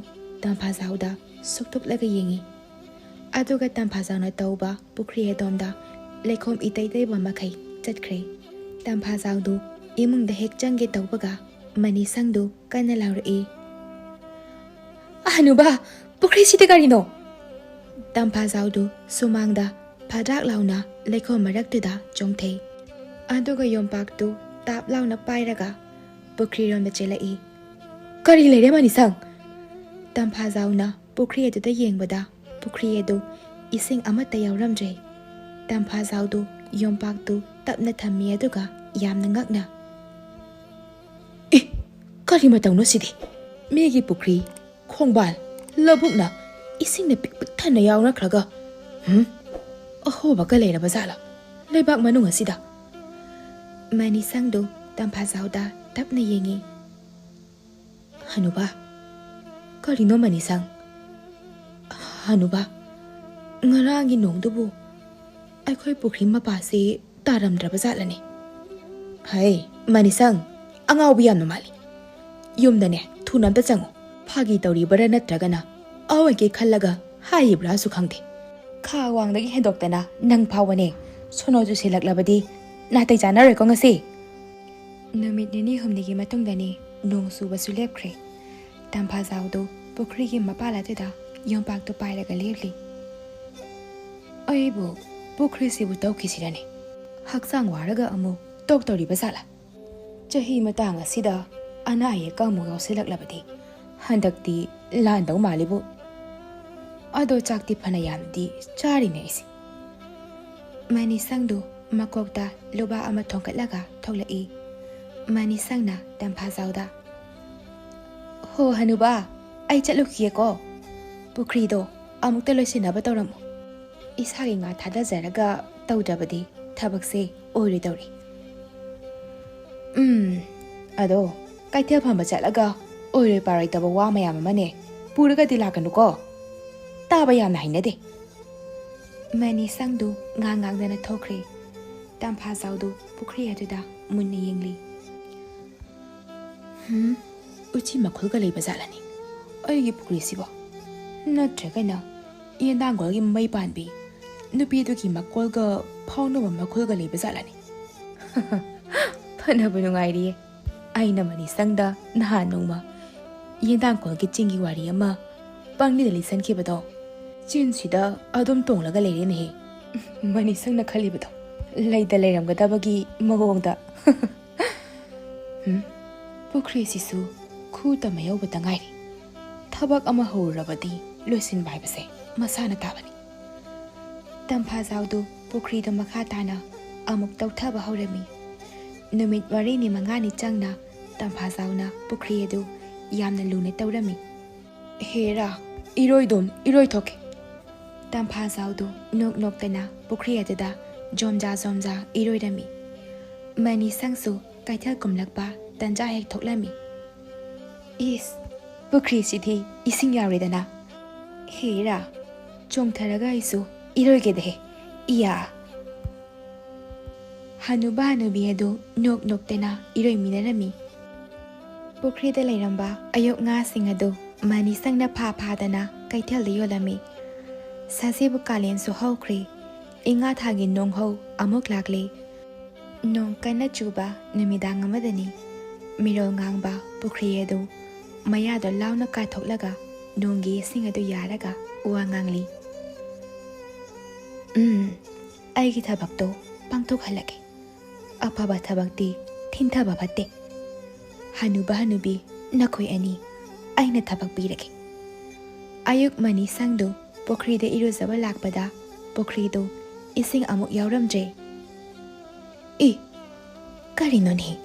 ꯇꯝꯐꯥꯖꯥꯎꯗ ꯁꯨꯛꯇꯨꯞꯂꯒ ꯌꯦꯡꯉꯤ ꯑꯗꯨꯒ ꯇꯝꯐꯥꯖꯥꯎꯅ ꯇꯧꯕ ꯄꯨꯈ꯭ꯔꯤ ꯑꯗꯣꯝꯗ ꯂꯩꯈꯣꯝ ꯏꯇꯩ ꯇꯩꯕ ꯃꯈꯩ ꯆꯠꯈ꯭ꯔꯦ ꯇꯝꯐꯥꯖꯥꯎꯗꯨ ꯏꯃꯨꯡꯗ ꯍꯦꯛ ꯆꯪꯒꯦ ꯇꯧꯕꯒ ꯃꯅꯤꯁꯪꯗꯨ ꯀꯟꯅ ꯂꯥꯎꯔꯛꯏ ꯍꯅꯨꯕ ꯄꯨꯈ꯭ꯔꯤꯁꯤꯗꯤ ꯀꯔꯤꯅꯣ ꯇꯝꯐꯥꯖꯥꯎꯗꯨ ꯁꯨꯃꯥꯡꯗ ꯐꯗ꯭ꯔꯥꯛ ꯂꯥꯎꯅ ꯂꯩꯈꯣꯝ ꯃꯔꯛꯇꯨꯗ ꯆꯣꯡꯊꯩ ꯑꯗꯨꯒ ꯌꯣꯝꯄꯥꯛꯇꯨ ꯇꯥꯞ ꯂꯥꯎꯅ ꯄꯥꯏꯔꯒ ꯄꯨꯈ꯭ꯔꯤꯔꯣꯝꯗ ꯆꯦꯜꯂꯛꯏ ꯀꯔꯤ ꯂꯩꯔꯦ ꯃꯅꯤꯁꯪ ꯇꯝꯐꯥꯖꯥꯎꯅ ꯄꯨꯈ꯭ꯔꯤ ꯑꯗꯨꯗ ꯌꯦꯡꯕꯗ ꯄꯨꯈ꯭ꯔꯤ ꯑꯗꯨ ꯏꯁꯤꯡ ꯑꯃꯠꯇ ꯌꯥꯎꯔꯝꯗ꯭ꯔꯦ ꯇꯝꯐꯥꯖꯥꯎꯗꯨ ꯌꯣꯝꯄꯥꯛꯇꯨ ꯇꯞꯅ ꯊꯝꯃꯤ ꯑꯗꯨꯒ ꯌꯥꯝꯅ ꯉꯛꯅ ꯀꯔꯤ ꯃꯇꯧꯅꯣ ꯁꯤꯗꯤ ꯃꯤꯒꯤ ꯄꯨꯈ꯭ꯔꯤ ꯈꯣꯡꯕꯥꯜ ꯂꯧꯕꯨꯛꯅ ꯏꯁꯤꯡꯅ ꯄꯤꯛ ꯄꯤꯛ ꯊꯟꯅ ꯌꯥꯎꯅꯈ꯭ꯔꯒ ꯑꯍꯣꯕꯒ ꯂꯩꯔꯕ ꯖꯥꯠꯂꯥ ꯂꯩꯕꯥꯛ ꯃꯅꯨꯡ ꯑꯁꯤꯗ? ꯃꯅꯤꯁꯪꯗꯨ ꯇꯝꯐꯥꯖꯥꯎꯗ ꯇꯞꯅ ꯌꯦꯡꯉꯤ. ꯍꯅꯨꯕꯥ, ꯀꯔꯤꯅꯣ ꯃꯅꯤꯁꯪ? ꯍꯅꯨꯕꯥ, ꯉꯔꯥꯡꯒꯤ ꯅꯣꯡꯗꯨꯕꯨ ꯑꯩꯈꯣꯏ ꯄꯨꯈ꯭ꯔꯤ ꯃꯄꯥꯁꯤ ꯇꯥꯔꯝꯗ꯭ꯔꯕ ꯖꯥꯠꯂꯅꯤ? ꯍꯩ ꯃꯅꯤꯁꯪ, ꯑꯉꯥꯎꯕꯤ ꯌꯥꯝꯅ ꯃꯥꯜꯂꯤ. ꯌꯨꯝꯗꯅꯦ ꯊꯨꯅ ꯑꯝꯇ ꯆꯪꯉꯨ. ꯐꯥꯒꯤ ꯇꯧꯔꯤꯕꯔꯥ ꯅꯠꯇ꯭ꯔꯒꯅ ꯑꯋꯣꯏꯒꯦ ꯈꯜꯂꯒ ꯍꯥꯏꯔꯤꯕ꯭ꯔꯥꯁꯨ ꯈꯪꯗꯦ. ꯈꯥ ꯋꯥꯡꯗꯒꯤ ꯍꯦꯟꯗꯣꯛꯇꯅ ꯅꯪ ꯐꯥꯎꯕꯅꯦ ꯁꯣꯅꯣꯖꯨ ꯁꯤꯜꯂꯛꯂꯕꯗꯤ ꯅꯥꯇꯩ ꯆꯥꯅꯔꯣꯏꯀꯣ ꯉꯁꯤ. ꯅꯨꯃꯤꯠ ꯅꯤꯅꯤ ꯍꯨꯝꯅꯤꯒꯤ ꯃꯇꯨꯡꯗꯅꯤ ꯅꯣꯡ ꯆꯨꯕꯁꯨ ꯂꯦꯞꯈ꯭ꯔꯦ. ꯇꯝꯐꯥꯖꯥꯎꯗꯨ ꯄꯨꯈ꯭ꯔꯤꯒꯤ ꯃꯄꯥꯜ ꯑꯗꯨꯗ ꯌꯣꯝꯄꯥꯛꯇꯨ ꯄꯥꯏꯔꯒ ꯂꯦꯞꯂꯤ. ꯑꯩꯕꯨ ꯄꯨꯈ꯭ꯔꯤꯁꯤꯕꯨ ꯇꯧꯈꯤꯁꯤꯔꯅꯤ? ꯍꯛꯆꯥꯡ ꯋꯥꯔꯒ ꯑꯃꯨꯛ ꯇꯣꯛꯇꯧꯔꯤꯕ ꯖꯥꯠꯂꯥ? ꯆꯍꯤ ꯃꯇꯥꯡ ꯑꯁꯤꯗ ꯑꯅꯥ ꯑꯌꯦꯛꯀ ꯑꯃꯨꯛ ꯌꯥꯎꯁꯤꯜꯂꯛꯂꯕꯗꯤ ꯍꯟꯗꯛꯇꯤ ꯂꯥꯟꯗꯧ ꯃꯥꯜꯂꯤꯕꯨ. ꯑꯗꯣ ꯆꯥꯛꯇꯤ ꯐꯅ ꯌꯥꯝꯗꯤ ꯆꯥꯔꯤꯅꯦ ꯑꯩꯁꯦ. ꯃꯅꯤꯁꯪꯗꯨ ꯃꯀꯣꯛꯇ ꯂꯨꯕꯥꯛ ꯑꯃ ꯊꯣꯡꯀꯠꯂꯒ ꯊꯣꯛꯂꯛꯏ. ꯃꯅꯤꯁꯪꯅ ꯇꯝꯐꯥꯖꯥꯎꯗ, ꯍꯣ ꯍꯅꯨꯕꯥ, ꯑꯩ ꯆꯠꯂꯨꯈꯤꯒꯦꯀꯣ. ꯄꯨꯈ꯭ꯔꯤꯗꯣ ꯑꯃꯨꯛꯇ ꯂꯣꯏꯁꯤꯟꯅꯕ ꯇꯧꯔꯝꯃꯨ. ꯏꯁꯥꯒꯤ ꯉꯥ ꯊꯥꯗꯖꯔꯒ ꯇꯧꯗ꯭ꯔꯕꯗꯤ ꯊꯕꯛꯁꯦ ꯑꯣꯏꯔꯣꯏꯗꯧꯔꯤ. ꯑꯗꯣ ꯀꯩꯊꯦꯜ ꯐꯝꯕ ꯆꯠꯂꯒ ꯑꯣꯏꯔꯣꯏ ꯄꯥꯔꯣꯏꯗꯕ ꯋꯥ ꯃꯌꯥꯝ ꯑꯃꯅꯦ ꯄꯨꯔꯒꯗꯤ ꯂꯥꯛꯀꯅꯨꯀꯣ. ꯇꯥꯕ ꯌꯥꯝꯅ ꯍꯩꯅꯗꯦ. ꯃꯅꯤꯁꯪꯗꯨ ꯉꯥꯡꯗꯅ ꯊꯣꯛꯈ꯭ꯔꯦ. ꯇꯝꯐꯥꯖꯥꯎꯗꯨ ꯄꯨꯈ꯭ꯔꯤ ꯑꯗꯨꯗ ꯃꯨꯟꯅ ꯌꯦꯡꯂꯤ. ꯎꯆꯤ ꯃꯈꯨꯜꯒ ꯂꯩꯕ ꯖꯥꯠꯂꯅꯤ ꯑꯩꯒꯤ ꯄꯨꯈ꯭ꯔꯤꯁꯤꯕꯣ? ꯅꯠꯇ꯭ꯔꯒꯅ ꯌꯦꯟꯗꯥꯡꯒꯣꯜꯒꯤ ꯃꯩ ꯄꯥꯟꯕꯤ ꯅꯨꯄꯤꯗꯨꯒꯤ ꯃꯀꯣꯜꯒ ꯐꯥꯎꯅꯕ ꯃꯈꯨꯜꯒ ꯂꯩꯕ ꯖꯥꯠꯂꯅꯤ? ꯐꯅꯕ ꯅꯨꯡꯉꯥꯏꯔꯤꯌꯦ. ꯑꯩꯅ ꯃꯅꯤꯁꯪꯗ ꯅꯍꯥꯟ ꯅꯣꯡꯃ ꯌꯦꯟꯗꯥꯡꯀꯣꯜꯒꯤ ꯆꯤꯡꯒꯤ ꯋꯥꯔꯤ ꯑꯃ ꯄꯪꯂꯤꯗ ꯂꯤꯁꯟꯈꯤꯕꯗꯣ ꯆꯤꯟꯁꯤꯗ ꯑꯗꯨꯝ ꯇꯣꯡꯂꯒ ꯂꯩꯔꯦꯅꯦꯍꯦ. ꯃꯅꯤꯁꯪꯅ ꯈꯜꯂꯤꯕꯗꯣ ꯂꯩꯇ ꯂꯩꯔꯝꯒꯗꯕꯒꯤ ꯃꯑꯣꯡꯗ. ꯄꯨꯈ꯭ꯔꯤꯁꯤꯁꯨ ꯈꯨꯠ ꯑꯃ ꯌꯧꯕꯇ ꯉꯥꯏꯔꯤ. ꯊꯕꯛ ꯑꯃ ꯍꯧꯔꯨꯔꯕꯗꯤ ꯂꯣꯏꯁꯤꯟꯕ ꯍꯥꯏꯕꯁꯦ ꯃꯁꯥꯅ ꯇꯥꯕꯅꯤ. ꯇꯝꯐꯥꯖꯥꯎꯗꯨ ꯄꯨꯈ꯭ꯔꯤꯗ ꯃꯈꯥ ꯇꯥꯅ ꯑꯃꯨꯛ ꯇꯧꯊꯕ ꯍꯧꯔꯝꯃꯤ. ꯅꯨꯃꯤꯠ 4-5 ꯆꯪꯅ ꯇꯝꯐꯥꯖꯥꯎꯅ ꯄꯨꯈ꯭ꯔꯤ ꯑꯗꯨ ꯌꯥꯝꯅ ꯂꯨꯅ ꯇꯧꯔꯝꯃꯤ. ꯍꯦꯔꯥ, ꯏꯔꯣꯏꯗꯨꯝ ꯏꯔꯣꯏꯊꯣꯛꯀꯦ. ꯇꯝꯐꯥꯖꯥꯎꯗꯨ ꯅꯣꯛ ꯅꯣꯛꯇꯅ ꯄꯨꯈ꯭ꯔꯤ ꯑꯗꯨꯗ ꯖꯣꯝꯖꯥ ꯏꯔꯣꯏꯔꯝꯃꯤ. ꯃꯅꯤꯁꯪꯁꯨ ꯀꯩꯊꯦꯜ ꯀꯨꯝꯂꯛꯄ ꯇꯟꯖꯥ ꯍꯦꯛ ꯊꯣꯛꯂꯝꯃꯤ. ꯏꯁ, ꯄꯨꯈ꯭ꯔꯤꯁꯤꯗꯤ ꯏꯁꯤꯡ ꯌꯥꯎꯔꯦꯗꯅ. ꯍꯦꯔꯥ, ꯆꯣꯡꯊꯔꯒ ꯑꯩꯁꯨ ꯏꯔꯣꯏꯒꯦꯗꯍꯦ. ꯏꯌꯥ. ꯍꯅꯨꯕ ꯍꯅꯨꯕꯤ ꯑꯗꯨ ꯅꯣꯛ ꯅꯣꯛꯇꯅ ꯏꯔꯣꯏꯃꯤꯟꯅꯔꯝꯃꯤ. ꯄꯨꯈ꯭ꯔꯤꯗ ꯂꯩꯔꯝꯕ ꯑꯌꯣꯛ ꯉꯥꯁꯤꯡ ꯑꯗꯨ ꯃꯅꯤꯁꯪꯅ ꯐꯥꯗꯅ ꯀꯩꯊꯦꯜꯗ ꯌꯣꯜꯂꯝꯃꯤ. ꯁꯖꯤꯕꯨ ꯀꯥꯂꯦꯟꯁꯨ ꯍꯧꯈ꯭ꯔꯦ. ꯏꯉꯥ ꯊꯥꯒꯤ ꯅꯣꯡꯍꯧ ꯑꯃꯨꯛ ꯂꯥꯛꯂꯦ. ꯅꯣꯡ ꯀꯟꯅ ꯆꯨꯕ ꯅꯨꯃꯤꯗꯥꯡ ꯑꯃꯗꯅꯤ. ꯃꯤꯔꯣꯜ ꯉꯥꯡꯕ ꯄꯨꯈ꯭ꯔꯤ ꯑꯗꯨ ꯃꯌꯥꯗ ꯂꯥꯎꯅ ꯀꯥꯏꯊꯣꯛꯂꯒ ꯅꯣꯡꯒꯤ ꯏꯁꯤꯡ ꯑꯗꯨ ꯌꯥꯔꯒ ꯋꯥ ꯉꯥꯡꯂꯤ. ꯑꯩꯒꯤ ꯊꯕꯛꯇꯣ ꯄꯥꯡꯊꯣꯛꯍꯜꯂꯒꯦ. ꯑꯐꯕ ꯊꯕꯛꯇꯤ ꯊꯤꯟꯊꯕ ꯐꯠꯇꯦ. ꯍꯅꯨꯕ ꯍꯅꯨꯕꯤ ꯅꯈꯣꯏ ꯑꯅꯤ ꯑꯩꯅ ꯊꯕꯛ ꯄꯤꯔꯒꯦ. ꯑꯌꯨꯛ ꯃꯅꯤꯁꯪꯗꯨ ꯄꯨꯈ꯭ꯔꯤꯗ ꯏꯔꯨꯖꯕ ꯂꯥꯛꯄꯗ ꯄꯨꯈ꯭ꯔꯤꯗꯨ ꯏꯁꯤꯡ ꯑꯃꯨꯛ ꯌꯥꯎꯔꯝꯗ꯭ꯔꯦ. ꯀꯔꯤꯅꯣꯅꯦ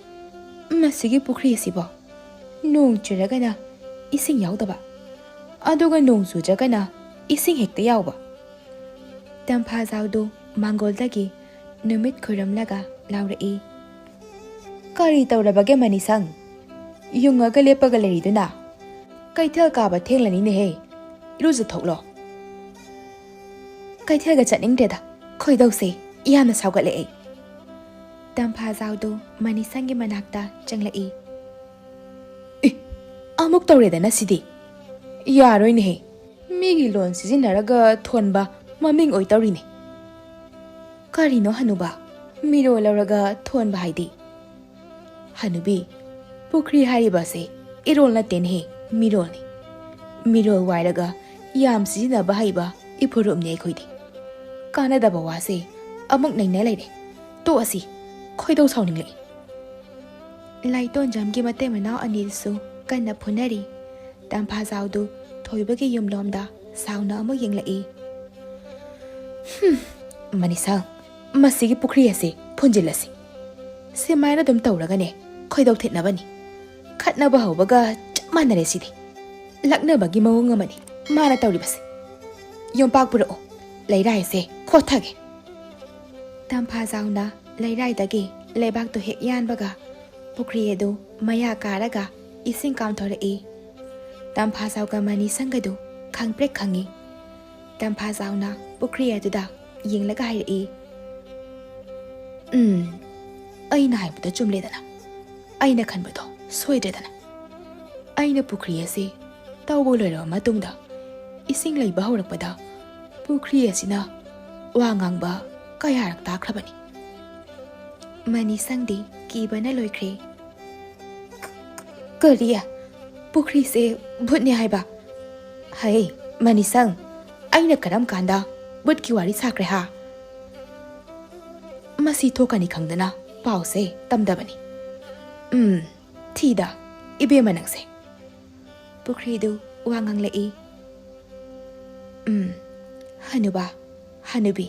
ꯃꯁꯤꯒꯤ ꯄꯨꯈ꯭ꯔꯤ ꯑꯁꯤꯕꯣ? ꯅꯣꯡ ꯆꯨꯔꯒꯅ ꯏꯁꯤꯡ ꯌꯥꯎꯗꯕ, ꯑꯗꯨꯒ ꯅꯣꯡ ꯆꯨꯗ꯭ꯔꯒꯅ ꯏꯁꯤꯡ ꯍꯦꯛꯇ ꯌꯥꯎꯕ. ꯇꯝꯐꯥꯖꯥꯎꯗꯨ ꯃꯥꯡꯒꯣꯜꯗꯒꯤ ꯅꯨꯃꯤꯠ ꯈꯨꯔꯝꯂꯒ ꯂꯥꯎꯔꯛꯏ. ꯀꯔꯤ ꯇꯧꯔꯕꯒꯦ ꯃꯅꯤꯁꯪ? ꯌꯨꯡꯉꯒ ꯂꯦꯞꯄꯒ ꯂꯩꯔꯤꯗꯨꯅ? ꯀꯩꯊꯦꯜ ꯀꯥꯕ ꯊꯦꯡꯂꯅꯤꯅꯦꯍꯦ. ꯏꯔꯨꯖꯊꯣꯛꯂꯣ. ꯀꯩꯊꯦꯜꯒ ꯆꯠꯅꯤꯡꯗ꯭ꯔꯦꯗ. ꯈꯣꯏꯗꯧꯁꯦ ꯌꯥꯝꯅ ꯁꯥꯎꯒꯠꯂꯛꯑꯦ. ꯇꯝꯐꯥꯖꯥꯎꯗꯨ ꯃꯅꯤꯁꯪꯒꯤ ꯃꯅꯥꯛꯇ ꯆꯪꯂꯛꯏ. ꯑꯃꯨꯛ ꯇꯧꯔꯦꯗꯅ ꯁꯤꯗꯤ. ꯌꯥꯔꯣꯏꯅꯦꯍꯦ. ꯃꯤꯒꯤ ꯂꯣꯟ ꯁꯤꯖꯤꯟꯅꯔꯒ ꯊꯣꯟꯕ ꯃꯃꯤꯡ ꯑꯣꯏ ꯇꯧꯔꯤꯅꯦ. ꯀꯔꯤꯅꯣ ꯍꯅꯨꯕꯥ, ꯃꯤꯔꯣꯜ ꯂꯧꯔꯒ ꯊꯣꯟꯕ ꯍꯥꯏꯗꯤ? ꯍꯅꯨꯕꯤ, ꯄꯨꯈ꯭ꯔꯤ ꯍꯥꯏꯔꯤꯕꯁꯦ ꯏꯔꯣꯜ ꯅꯠꯇꯦꯅꯦꯍꯦ, ꯃꯤꯔꯣꯜꯅꯤ. ꯃꯤꯔꯣꯜ ꯋꯥꯏꯔꯒ ꯌꯥꯝ ꯁꯤꯖꯤꯟꯅꯕ ꯍꯩꯕ ꯏꯐꯨꯔꯨꯞꯅꯤ ꯑꯩꯈꯣꯏꯗꯤ. ꯀꯥꯟꯅꯗꯕ ꯋꯥꯁꯦ ꯑꯃꯨꯛ ꯅꯩꯅ ꯂꯩꯔꯦ. ꯇꯣꯛꯑꯁꯤ. ꯈꯣꯏꯗꯧ ꯁꯥꯎꯅꯤꯡꯂꯛꯏ. ꯂꯥꯏꯇꯣꯟꯖꯝꯒꯤ ꯃꯇꯩ ꯃꯅꯥꯎ ꯑꯅꯤꯁꯨ ꯀꯟꯅ ꯐꯨꯅꯔꯤ. ꯇꯝꯐꯥꯖꯥꯎꯗꯨ ꯊꯣꯏꯕꯒꯤ ꯌꯨꯝꯂꯣꯝꯗ ꯁꯥꯎꯅ ꯑꯃꯨꯛ ꯌꯦꯡꯂꯛꯏ. ꯃꯅꯤꯁꯪ, ꯃꯁꯤꯒꯤ ꯄꯨꯈ꯭ꯔꯤ ꯑꯁꯤ ꯐꯨꯟꯖꯤꯜꯂꯁꯤ. ꯁꯤꯃꯥꯏꯅ ꯑꯗꯨꯝ ꯇꯧꯔꯒꯅꯦ ꯈꯣꯏꯗꯧ ꯊꯤꯠꯅꯕꯅꯤ. ꯈꯠꯅꯕ ꯍꯧꯕꯒ ꯆꯞ ꯃꯥꯟꯅꯔꯦ ꯁꯤꯗꯤ. ꯂꯛꯅꯕꯒꯤ ꯃꯑꯣꯡ ꯑꯃꯅꯤ ꯃꯥꯅ ꯇꯧꯔꯤꯕꯁꯦ ꯌꯣꯝꯄꯥꯛ ꯄꯨꯔꯛꯑꯣ ꯂꯩꯔꯥꯏꯁꯦ ꯈꯣꯠꯊꯒꯦ ꯇꯝꯐꯥꯖꯥꯎꯅ ꯂꯩꯔꯥꯏꯗꯒꯤ ꯂꯩꯕꯥꯛꯇꯨ ꯍꯦꯛ ꯌꯥꯟꯕꯒ ꯄꯨꯈ꯭ꯔꯤ ꯑꯗꯨ ꯃꯌꯥ ꯀꯥꯔꯒ ꯏꯁꯤꯡ ꯀꯥꯝꯊꯣꯔꯛꯏ ꯇꯝꯐꯥꯖꯥꯎꯒ ꯃꯅꯤꯁꯪꯒꯗꯨ ꯈꯪꯄ꯭ꯔꯦꯛ ꯈꯪꯉꯤ ꯇꯝꯐꯥꯖꯥꯎꯅ ꯄꯨꯈ꯭ꯔꯤ ꯑꯗꯨꯗ ꯌꯦꯡꯂꯒ ꯍꯥꯏꯔꯛꯏ ꯑꯩꯅ ꯍꯥꯏꯕꯗꯣ ꯆꯨꯝꯂꯦꯗꯅ ꯑꯩꯅ ꯈꯟꯕꯗꯣ ꯁꯣꯏꯗ꯭ꯔꯦꯗꯅ ꯑꯩꯅ ꯄꯨꯈ꯭ꯔꯤ ꯑꯁꯤ ꯇꯧꯕ ꯂꯣꯏꯔꯕ ꯃꯇꯨꯡꯗ ꯏꯁꯤꯡ ꯂꯩꯕ ꯍꯧꯔꯛꯄꯗ ꯄꯨꯈ꯭ꯔꯤ ꯑꯁꯤꯅ ꯋꯥ ꯉꯥꯡꯕ ꯀꯌꯥꯔꯛ ꯇꯥꯈ꯭ꯔꯕꯅꯤ ꯃꯅꯤꯁꯪꯗꯤ ꯀꯤꯕꯅ ꯂꯣꯏꯈ꯭ꯔꯦ ꯀꯔꯤ ꯄꯨꯈ꯭ꯔꯤꯁꯦ ꯚꯨꯠꯅꯦ ꯍꯥꯏꯕ ꯍꯩ ꯃꯅꯤꯁꯪ ꯑꯩꯅ ꯀꯔꯝ ꯀꯥꯟꯗ ꯚꯨꯠꯀꯤ ꯋꯥꯔꯤ ꯁꯥꯈ꯭ꯔꯦ ꯍꯥ ꯃꯁꯤ ꯊꯣꯛꯀꯅꯤ ꯈꯪꯗꯅ ꯄꯥꯎꯁꯦ ꯇꯝꯗꯕꯅꯤ ꯊꯤꯗ ꯏꯕꯦꯝꯃ ꯅꯪꯁꯦ ꯄꯨꯈ꯭ꯔꯤꯗꯨ ꯋꯥ ꯉꯥꯡꯂꯛꯏ ꯍꯅꯨꯕ ꯍꯅꯨꯕꯤ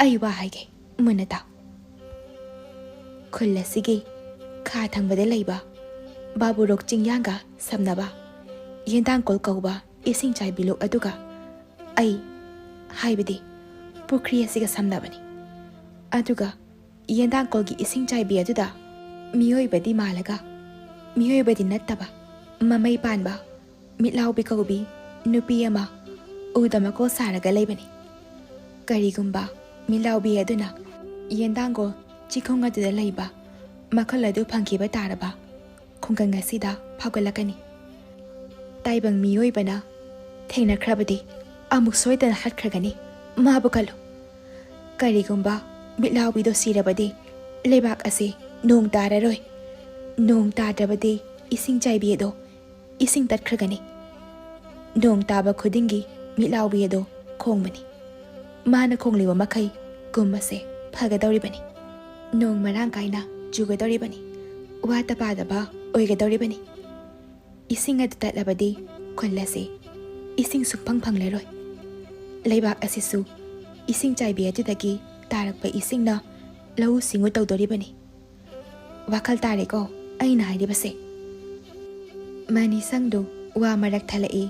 ꯑꯩ ꯋꯥ ꯍꯥꯏꯒꯦ ꯃꯨꯟꯅ ꯇꯥꯎ ꯈꯨꯜ ꯑꯁꯤꯒꯤ ꯈꯥ ꯊꯪꯕꯗ ꯂꯩꯕ ꯕꯥꯕꯨꯔꯣꯛ ꯆꯤꯡꯌꯥꯡꯒ ꯁꯝꯅꯕ ꯌꯦꯟꯗꯥꯡꯀꯣꯜ ꯀꯧꯕ ꯏꯁꯤꯡ ꯆꯥꯏꯕꯤ ꯂꯣꯛ ꯑꯗꯨꯒ ꯑꯩ ꯍꯥꯏꯕꯗꯤ ꯄꯨꯈ꯭ꯔꯤ ꯑꯁꯤꯒ ꯁꯝꯅꯕꯅꯤ ꯑꯗꯨꯒ ꯌꯦꯟꯗꯥꯡꯀꯣꯜꯒꯤ ꯏꯁꯤꯡ ꯆꯥꯏꯕꯤ ꯑꯗꯨꯗ ꯃꯤꯑꯣꯏꯕꯗꯤ ꯃꯥꯜꯂꯒ ꯃꯤꯑꯣꯏꯕꯗꯤ ꯅꯠꯇꯕ ꯃꯃꯩ ꯄꯥꯟꯕ ꯃꯤꯠꯂꯥꯎꯕꯤ ꯀꯧꯕꯤ ꯅꯨꯄꯤ ꯑꯃ ꯎꯗ ꯃꯀꯣꯜ ꯁꯥꯔꯒ ꯂꯩꯕꯅꯤ ꯀꯔꯤꯒꯨꯝꯕ ꯃꯤꯠꯂꯥꯎꯕꯤ ꯑꯗꯨꯅ ꯌꯦꯟꯗꯥꯡꯒꯣꯜ ꯆꯤꯈꯣꯡ ꯑꯗꯨꯗ ꯂꯩꯕ ꯃꯈꯜ ꯑꯗꯨ ꯐꯪꯈꯤꯕ ꯇꯥꯔꯕ ꯈꯨꯡꯒꯪ ꯑꯁꯤꯗ ꯐꯥꯎꯒꯠꯂꯛꯀꯅꯤ ꯇꯥꯏꯕꯪ ꯃꯤꯑꯣꯏꯕꯅ ꯊꯦꯡꯅꯈ꯭ꯔꯕꯗꯤ ꯑꯃꯨꯛ ꯁꯣꯏꯗꯅ ꯍꯥꯠꯈ꯭ꯔꯒꯅꯤ ꯃꯥꯕꯨ ꯈꯜꯂꯨ ꯀꯔꯤꯒꯨꯝꯕ ꯃꯤꯠꯂꯥꯎꯕꯤꯗꯣ ꯁꯤꯔꯕꯗꯤ ꯂꯩꯕꯥꯛ ꯑꯁꯤ ꯅꯣꯡ ꯇꯥꯔꯔꯣꯏ ꯅꯣꯡ ꯇꯥꯗ꯭ꯔꯕꯗꯤ ꯏꯁꯤꯡ ꯆꯥꯏꯕꯤ ꯑꯗꯣ ꯏꯁꯤꯡ ꯇꯠꯈ꯭ꯔꯒꯅꯤ ꯅꯣꯡ ꯇꯥꯕ ꯈꯨꯗꯤꯡꯒꯤ ꯃꯤꯠꯂꯥꯎꯕꯤ ꯑꯗꯣ ꯈꯣꯡꯕꯅꯤ ꯃꯥꯅ ꯈꯣꯡꯂꯤꯕ ꯃꯈꯩ ꯀꯨꯝ ꯑꯁꯦ ꯐꯒꯗꯧꯔꯤꯕꯅꯤ ꯅꯣꯡ ꯃꯔꯥꯡ ꯀꯥꯏꯅ ꯆꯨꯒꯗꯧꯔꯤꯕꯅꯤ ꯋꯥꯠꯇ ꯄꯥꯗꯕ ꯑꯣꯏꯒꯗꯧꯔꯤꯕꯅꯤ ꯏꯁꯤꯡ ꯑꯗꯨ ꯇꯠꯂꯕꯗꯤ ꯈꯨꯜ ꯑꯁꯤ ꯏꯁꯤꯡ ꯁꯨꯡꯐꯪ ꯐꯪꯂꯔꯣꯏ ꯂꯩꯕꯥꯛ ꯑꯁꯤꯁꯨ ꯏꯁꯤꯡ ꯆꯥꯏꯕꯤ ꯑꯗꯨꯗꯒꯤ ꯇꯥꯔꯛꯄ ꯏꯁꯤꯡꯅ ꯂꯧꯎ ꯁꯤꯡꯎ ꯇꯧꯗꯣꯔꯤꯕꯅꯤ ꯋꯥꯈꯜ ꯇꯥꯔꯦꯀꯣ ꯑꯩꯅ ꯍꯥꯏꯔꯤꯕꯁꯦ ꯃꯅꯤꯁꯪꯗꯨ ꯋꯥ ꯃꯔꯛ ꯊꯠꯂꯛꯏ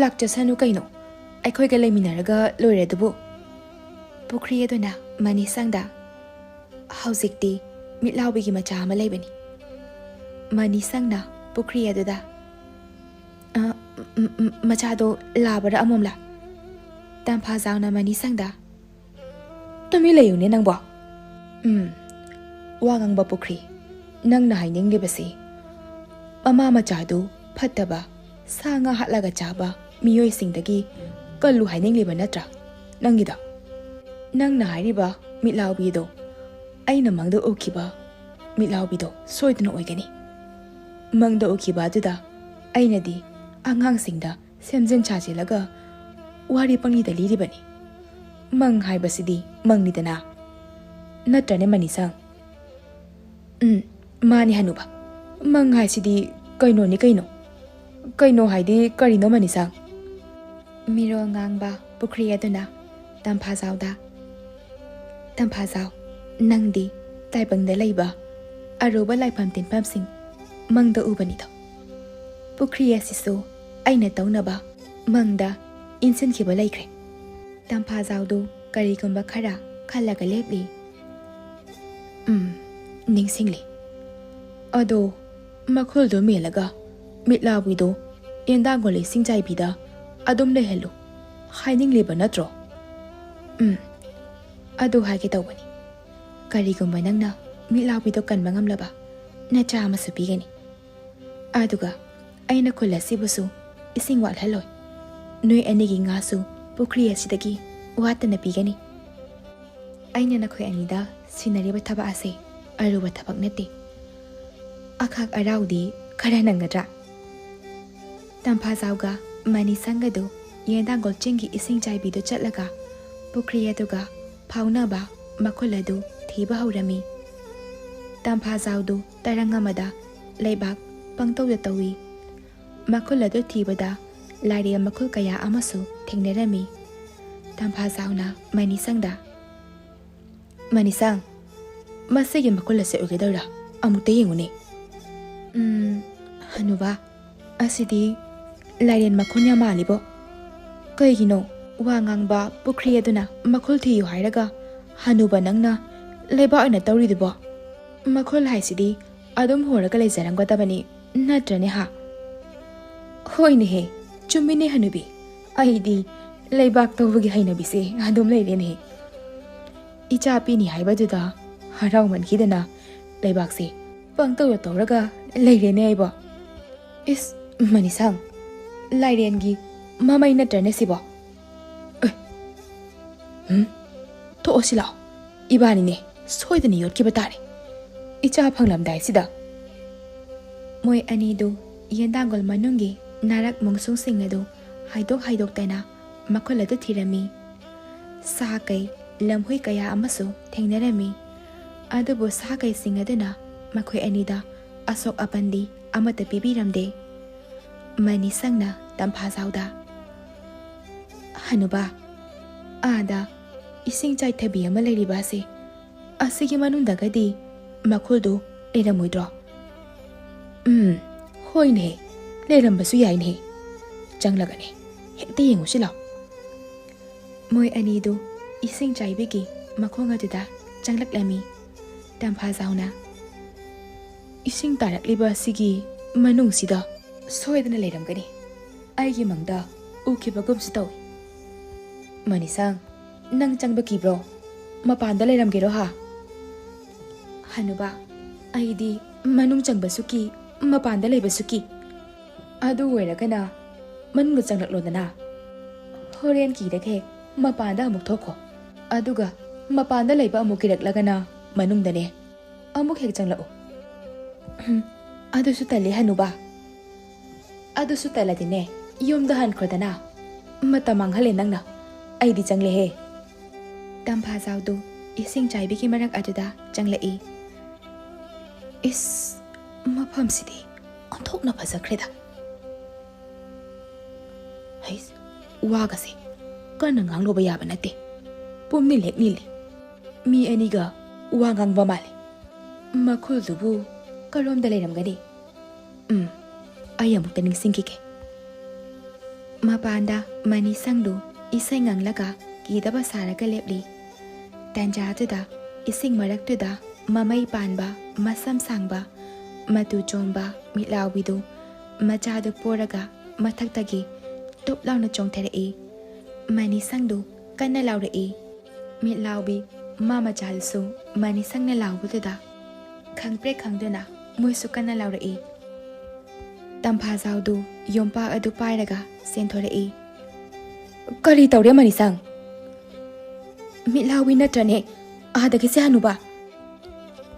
ꯂꯥꯛꯆꯁꯅꯨ ꯀꯩꯅꯣ ꯑꯩꯈꯣꯏꯒ ꯂꯩꯃꯤꯟꯅꯔꯒ ꯂꯣꯏꯔꯦ ꯑꯗꯨꯕꯨ ꯄꯨꯈ꯭ꯔꯤ ꯑꯗꯨꯅ ꯃꯅꯤꯁꯪꯗ ꯍꯧꯖꯤꯛꯇꯤ ꯃꯤꯠꯂꯥꯎꯕꯤꯒꯤ ꯃꯆꯥ ꯑꯃ ꯂꯩꯕꯅꯤ ꯃꯅꯤꯁꯪꯅ ꯄꯨꯈ꯭ꯔꯤ ꯑꯗꯨꯗ ꯃꯆꯥꯗꯣ ꯂꯥꯕꯔ ꯑꯃꯣꯝꯂꯥ ꯇꯝꯐꯥꯖꯥꯎꯅ ꯃꯅꯤꯁꯪꯗ ꯇꯨꯃꯤꯟ ꯂꯩꯌꯨꯅꯦ ꯅꯪꯕꯣ ꯋꯥ ꯉꯥꯡꯕ ꯄꯨꯈ꯭ꯔꯤ ꯅꯪꯅ ꯍꯥꯏꯅꯤꯡꯂꯤꯕꯁꯤ ꯃꯃꯥ ꯃꯆꯥꯗꯨ ꯐꯠꯇꯕ ꯁꯥ ꯉꯥ ꯍꯥꯠꯂꯒ ꯆꯥꯕ ꯃꯤꯑꯣꯏꯁꯤꯡꯗꯒꯤ ꯀꯜꯂꯨ ꯍꯥꯏꯅꯤꯡꯂꯤꯕ ꯅꯠꯇ꯭ꯔꯥ ꯅꯪꯒꯤꯗꯣ ꯅꯪꯅ ꯍꯥꯏꯔꯤꯕ ꯃꯤꯠꯂꯥꯎꯕꯤꯗꯣ ꯑꯩꯅ ꯃꯪꯗ ꯎꯈꯤꯕ ꯃꯤꯠꯂꯥꯎꯕꯤꯗꯣ ꯁꯣꯏꯗꯅ ꯑꯣꯏꯒꯅꯤ ꯃꯪꯗ ꯎꯈꯤꯕ ꯑꯗꯨꯗ ꯑꯩꯅꯗꯤ ꯑꯉꯥꯡꯁꯤꯡꯗ ꯁꯦꯝꯖꯤꯟ ꯁꯥꯖꯤꯜꯂꯒ ꯋꯥꯔꯤ ꯄꯪꯂꯤꯗ ꯂꯤꯔꯤꯕꯅꯤ ꯃꯪ ꯍꯥꯏꯕꯁꯤꯗꯤ ꯃꯪꯅꯤꯗꯅ ꯅꯠꯇ꯭ꯔꯅꯦ ꯃꯅꯤꯁꯪ ꯃꯥꯅꯤ ꯍꯅꯨꯕ ꯃꯪ ꯍꯥꯏꯁꯤꯗꯤ ꯀꯩꯅꯣꯅꯤ ꯀꯩꯅꯣ ꯍꯥꯏꯗꯤ ꯀꯔꯤꯅꯣ ꯃꯅꯤꯁꯪ ꯃꯤꯔꯣꯜ ꯉꯥꯡꯕ ꯄꯨꯈ꯭ꯔꯤ ꯑꯗꯨꯅ ꯇꯝꯐꯥꯖꯥꯎꯗ ꯇꯝꯐꯥꯖꯥꯎ ꯅꯪꯗꯤ ꯇꯥꯏꯕꯪꯗ ꯂꯩꯕ ꯑꯔꯨꯕ ꯂꯥꯏꯐꯝ ꯇꯤꯟꯐꯝꯁꯤꯡ ꯃꯪꯗ ꯎꯕꯅꯤꯗꯣ ꯄꯨꯈ꯭ꯔꯤ ꯑꯁꯤꯁꯨ ꯑꯩꯅ ꯇꯧꯅꯕ ꯃꯪꯗ ꯏꯟꯁꯤꯟꯈꯤꯕ ꯂꯩꯈ꯭ꯔꯦ ꯇꯝꯐꯥꯖꯥꯎꯗꯨ ꯀꯔꯤꯒꯨꯝꯕ ꯈꯔ ꯈꯜꯂꯒ ꯂꯦꯞꯂꯤ ꯅꯤꯡꯁꯤꯡꯂꯤ ꯑꯗꯣ ꯃꯈꯨꯜꯗꯣ ꯃꯦꯜꯂꯒ ꯃꯤꯠꯂꯥꯎꯕꯤꯗꯣ ꯌꯦꯟꯗꯥꯡꯒꯣꯜ ꯏꯁꯤꯡ ꯆꯥꯏꯕꯤꯗ ꯑꯗꯨꯝ ꯂꯩꯍꯜꯂꯨ ꯍꯥꯏꯅꯤꯡꯂꯤꯕ ꯅꯠꯇ꯭ꯔꯣ ꯑꯗꯨ ꯍꯥꯏꯒꯦ ꯇꯧꯕꯅꯤ ꯀꯔꯤꯒꯨꯝꯕ ꯅꯪꯅ ꯃꯤꯠꯂꯥꯎꯕꯤꯗꯣ ꯀꯟꯕ ꯉꯝꯂꯕ ꯅꯆꯥ ꯑꯃꯁꯨ ꯄꯤꯒꯅꯤ ꯑꯗꯨꯒ ꯑꯩꯅ ꯈꯨꯜ ꯑꯁꯤꯕꯨꯁꯨ ꯏꯁꯤꯡ ꯋꯥꯠꯍꯜꯂꯣꯏ ꯅꯣꯏ ꯑꯅꯤꯒꯤ ꯉꯥꯁꯨ ꯄꯨꯈ꯭ꯔꯤ ꯑꯁꯤꯗꯒꯤ ꯋꯥꯠꯇꯅ ꯄꯤꯒꯅꯤ ꯑꯩꯅ ꯅꯈꯣꯏ ꯑꯅꯤꯗ ꯁꯤꯟꯅꯔꯤꯕ ꯊꯕꯛ ꯑꯁꯤ ꯑꯔꯨꯕ ꯊꯕꯛ ꯅꯠꯇꯦ ꯑꯈꯥꯛ ꯑꯔꯥꯎꯗꯤ ꯈꯔ ꯅꯪꯒꯗ꯭ꯔꯥ ꯇꯝꯐꯥꯖꯥꯎꯒ ꯃꯅꯤꯁꯪꯒꯗꯨ ꯌꯦꯟꯗꯥꯡꯒꯣꯜ ꯆꯤꯡꯒꯤ ꯏꯁꯤꯡ ꯆꯥꯏꯕꯤꯗꯨ ꯆꯠꯂꯒ ꯄꯨꯈ꯭ꯔꯤ ꯑꯗꯨꯒ ꯐꯥꯎꯅꯕ ꯃꯈꯨꯜ ꯑꯗꯨ ꯊꯤꯕ ꯍꯧꯔꯝꯃꯤ ꯇꯝꯐꯥꯖꯥꯎꯗꯨ ꯇꯔꯪ ꯑꯃꯗ ꯂꯩꯕꯥꯛ ꯄꯪꯇꯧꯗ ꯇꯧꯏ ꯃꯈꯨꯜ ꯑꯗꯨ ꯊꯤꯕꯗ ꯂꯥꯏꯔꯦꯜ ꯃꯈꯨꯜ ꯀꯌꯥ ꯑꯃꯁꯨ ꯊꯦꯡꯅꯔꯝꯃꯤ ꯇꯝꯐꯥꯖꯥꯎꯅ ꯃꯅꯤꯁꯪꯗ ꯃꯅꯤꯁꯪ ꯃꯁꯤꯒꯤ ꯃꯈꯨꯜ ꯑꯁꯤ ꯑꯣꯏꯒꯗꯧꯔꯥ ꯑꯃꯨꯛꯇ ꯌꯦꯡꯉꯨꯅꯦ ꯍꯅꯨꯕ ꯑꯁꯤꯗꯤ ꯂꯥꯏꯔꯦꯟ ꯃꯈꯨꯟ ꯌꯥꯝ ꯃꯥꯜꯂꯤꯕꯣ ꯀꯩꯒꯤꯅꯣ ꯋꯥ ꯉꯥꯡꯕ ꯄꯨꯈ꯭ꯔꯤ ꯑꯗꯨꯅ ꯃꯈꯨꯜ ꯊꯤꯌꯨ ꯍꯥꯏꯔꯒ ꯍꯅꯨꯕ ꯅꯪꯅ ꯂꯩꯕꯥꯛ ꯑꯣꯏꯅ ꯇꯧꯔꯤꯗꯨꯕꯣ ꯃꯈꯨꯜ ꯍꯥꯏꯁꯤꯗꯤ ꯑꯗꯨꯝ ꯍꯣꯔꯒ ꯂꯩꯖꯔꯝꯒꯗꯕꯅꯤ ꯅꯠꯇ꯭ꯔꯅꯦ ꯍꯥ ꯍꯣꯏꯅꯦꯍꯦ ꯆꯨꯝꯃꯤꯅꯦ ꯍꯅꯨꯕꯤ ꯑꯩꯗꯤ ꯂꯩꯕꯥꯛ ꯇꯧꯕꯒꯤ ꯍꯩꯅꯕꯤꯁꯦ ꯑꯗꯨꯝ ꯂꯩꯔꯦꯅꯦ ꯏꯆꯥ ꯄꯤꯅꯤ ꯍꯥꯏꯕꯗꯨꯗ ꯍꯔꯥꯎꯃꯟꯈꯤꯗꯅ ꯂꯩꯕꯥꯛꯁꯦ ꯄꯪꯇꯧꯗ ꯇꯧꯔꯒ ꯂꯩꯔꯦꯅꯦ ꯑꯩꯕꯣ ꯏꯁ ꯃꯅꯤꯁꯪ ꯂꯥꯏꯔꯦꯟꯒꯤ ꯃꯃꯩ ꯅꯠꯇ꯭ꯔꯅꯦ ꯁꯤꯕꯣ ꯊꯣꯛꯑꯣ ꯁꯤ ꯂꯥꯛꯑꯣ ꯏꯕꯥꯅꯤꯅꯦ ꯁꯣꯏꯗꯅ ꯌꯣꯠꯈꯤꯕ ꯇꯥꯔꯦ ꯏꯆꯥ ꯐꯪꯂꯝꯗꯥꯏꯁꯤꯗ ꯃꯣꯏ ꯑꯅꯤꯗꯨ ꯌꯦꯟꯗꯥꯡꯒꯣꯜ ꯃꯅꯨꯡꯒꯤ ꯅꯥꯔꯛ ꯃꯣꯡꯁꯣꯡꯁꯤꯡ ꯑꯗꯨ ꯍꯥꯏꯗꯣꯛꯇꯅ ꯃꯈꯨꯜ ꯑꯗꯨ ꯊꯤꯔꯝꯃꯤ ꯁꯥ ꯀꯩ ꯂꯝꯍꯨꯏ ꯀꯌꯥ ꯑꯃꯁꯨ ꯊꯦꯡꯅꯔꯝꯃꯤ ꯑꯗꯨꯕꯨ ꯁꯥ ꯀꯩꯁꯤꯡ ꯑꯗꯨꯅ ꯃꯈꯣꯏ ꯑꯅꯤꯗ ꯑꯁꯣꯛ ꯑꯄꯟꯗꯤ ꯑꯃꯠꯇ ꯄꯤꯕꯤꯔꯝꯗꯦ ꯃꯅꯤꯁꯪꯅ ꯇꯝꯐꯥꯖꯥꯎꯗ ꯍꯅꯨꯕ ꯑꯥꯗ ꯏꯁꯤꯡ ꯆꯥꯏꯊꯕꯤ ꯑꯃ ꯂꯩꯔꯤꯕ ꯑꯁꯤ ꯑꯁꯤꯒꯤ ꯃꯅꯨꯡꯗꯒꯗꯤ ꯃꯈꯨꯜꯗꯨ ꯂꯩꯔꯝꯃꯣꯏꯗ꯭ꯔꯣ ꯍꯣꯏꯅꯦ ꯂꯩꯔꯝꯕꯁꯨ ꯌꯥꯏꯅꯦ ꯆꯪꯂꯒꯅꯦ ꯍꯦꯛꯇ ꯌꯦꯡꯉꯨꯁꯤ ꯂꯥꯎ ꯃꯣꯏ ꯑꯅꯤꯗꯨ ꯏꯁꯤꯡ ꯆꯥꯏꯕꯤꯒꯤ ꯃꯈꯣꯡ ꯑꯗꯨꯗ ꯆꯪꯂꯛꯂꯝꯃꯤ ꯇꯝꯐꯥꯖꯥꯎꯅ ꯏꯁꯤꯡ ꯇꯥꯔꯛꯂꯤꯕ ꯑꯁꯤꯒꯤ ꯃꯅꯨꯡꯁꯤꯗ ꯁꯣꯏꯗꯅ ꯂꯩꯔꯝꯒꯅꯤ ꯑꯩꯒꯤ ꯃꯪꯗ ꯎꯈꯤꯕꯒꯨꯝꯁꯨ ꯇꯧꯏ ꯃꯅꯤꯁꯪ ꯅꯪ ꯆꯪꯕ ꯀꯤꯕ꯭ꯔꯣ ꯃꯄꯥꯟꯗ ꯂꯩꯔꯝꯒꯦꯔꯣ ꯍꯥ ꯍꯅꯨꯕ ꯑꯩꯗꯤ ꯃꯅꯨꯡ ꯆꯪꯕꯁꯨ ꯀꯤ ꯃꯄꯥꯟꯗ ꯂꯩꯕꯁꯨ ꯀꯤ ꯑꯗꯨ ꯑꯣꯏꯔꯒꯅ ꯃꯅꯨꯡꯗ ꯆꯪꯂꯛꯂꯣꯗꯅ ꯍꯣꯔꯦꯟ ꯀꯤꯔꯒ ꯍꯦꯛ ꯃꯄꯥꯟꯗ ꯑꯃꯨꯛ ꯊꯣꯛꯈꯣ ꯑꯗꯨꯒ ꯃꯄꯥꯟꯗ ꯂꯩꯕ ꯑꯃꯨꯛ ꯀꯤꯔꯛꯂꯒꯅ ꯃꯅꯨꯡꯗꯅꯦ ꯑꯃꯨꯛ ꯍꯦꯛ ꯆꯪꯂꯛꯎ ꯑꯗꯨꯁꯨ ꯇꯜꯂꯦ ꯍꯅꯨꯕ ꯑꯗꯨꯁꯨ ꯇꯜꯂꯗꯤꯅꯦ ꯌꯨꯝꯗ ꯍꯟꯈ꯭ꯔꯣꯗꯅ ꯃꯇꯝ ꯃꯥꯡꯍꯜꯂꯦ ꯅꯪꯅ ꯑꯩꯗꯤ ꯆꯪꯂꯦꯍꯦ ꯇꯝꯐꯥꯖꯥꯎꯗꯨ ꯏꯁꯤꯡ ꯆꯥꯏꯕꯤꯒꯤ ꯃꯔꯛ ꯑꯗꯨꯗ ꯆꯪꯂꯛꯏ ꯏꯁ ꯃꯐꯝꯁꯤꯗꯤ ꯑꯣꯟꯊꯣꯛꯅ ꯐꯖꯈ꯭ꯔꯦꯗ ꯍꯩꯁ ꯋꯥꯒꯁꯦ ꯀꯟꯅ ꯉꯥꯡꯂꯨꯕ ꯌꯥꯕ ꯅꯠꯇꯦ ꯄꯨꯝꯅꯤꯜ ꯍꯦꯛ ꯅꯤꯜꯂꯤ ꯃꯤ ꯑꯅꯤꯒ ꯋꯥ ꯉꯥꯡꯕ ꯃꯥꯜꯂꯤ ꯃꯈꯨꯜꯗꯨꯕꯨ ꯀꯔꯣꯝꯗ ꯂꯩꯔꯝꯒꯅꯤ ꯑꯩ ꯑꯃꯨꯛꯇ ꯅꯤꯡꯁꯤꯡꯈꯤꯒꯦ ꯃꯄꯥꯟꯗ ꯃꯅꯤꯁꯪꯗꯨ ꯏꯁꯩ ꯉꯪꯂꯒ ꯀꯤꯗꯕ ꯁꯥꯔꯒ ꯂꯦꯞꯂꯤ ꯇꯥꯟꯖꯥꯗꯨꯗ ꯏꯁꯤꯡ ꯃꯔꯛꯇꯨꯗ ꯃꯃꯩ ꯄꯥꯟꯕ ꯃꯁꯝ ꯁꯥꯡꯕ ꯃꯇꯨ ꯆꯣꯝꯕ ꯃꯤꯠꯂꯥꯎꯕꯤꯗꯨ ꯃꯆꯥꯗꯨ ꯄꯣꯔꯒ ꯃꯊꯛꯇꯒꯤ ꯇꯨꯞ ꯂꯥꯎꯅ ꯆꯣꯡꯊꯔꯛꯏ ꯃꯅꯤꯁꯪꯗꯨ ꯀꯟꯅ ꯂꯥꯎꯔꯛꯏ ꯃꯤꯠꯂꯥꯎꯕꯤ ꯃꯥ ꯃꯆꯥꯗꯨꯁꯨ ꯃꯅꯤꯁꯪꯅ ꯂꯥꯎꯕꯗꯨꯗ ꯈꯪꯄ꯭ꯔꯦꯛ ꯈꯪꯗꯨꯅ ꯃꯣꯏꯁꯨ ꯀꯟꯅ ꯂꯥꯎꯔꯛꯏ ꯇꯝꯐꯥꯖꯥꯎꯗꯨ ꯌꯣꯝꯄꯥꯛ ꯑꯗꯨ ꯄꯥꯏꯔꯒ ꯆꯦꯟꯊꯣꯔꯛꯏ ꯀꯔꯤ ꯇꯧꯔꯦ ꯃꯅꯤꯁꯪ ꯃꯤꯠꯂꯥꯎꯕꯤ ꯅꯠꯇ꯭ꯔꯅꯦ ꯑꯥꯗꯒꯤꯁꯦ ꯍꯅꯨꯕ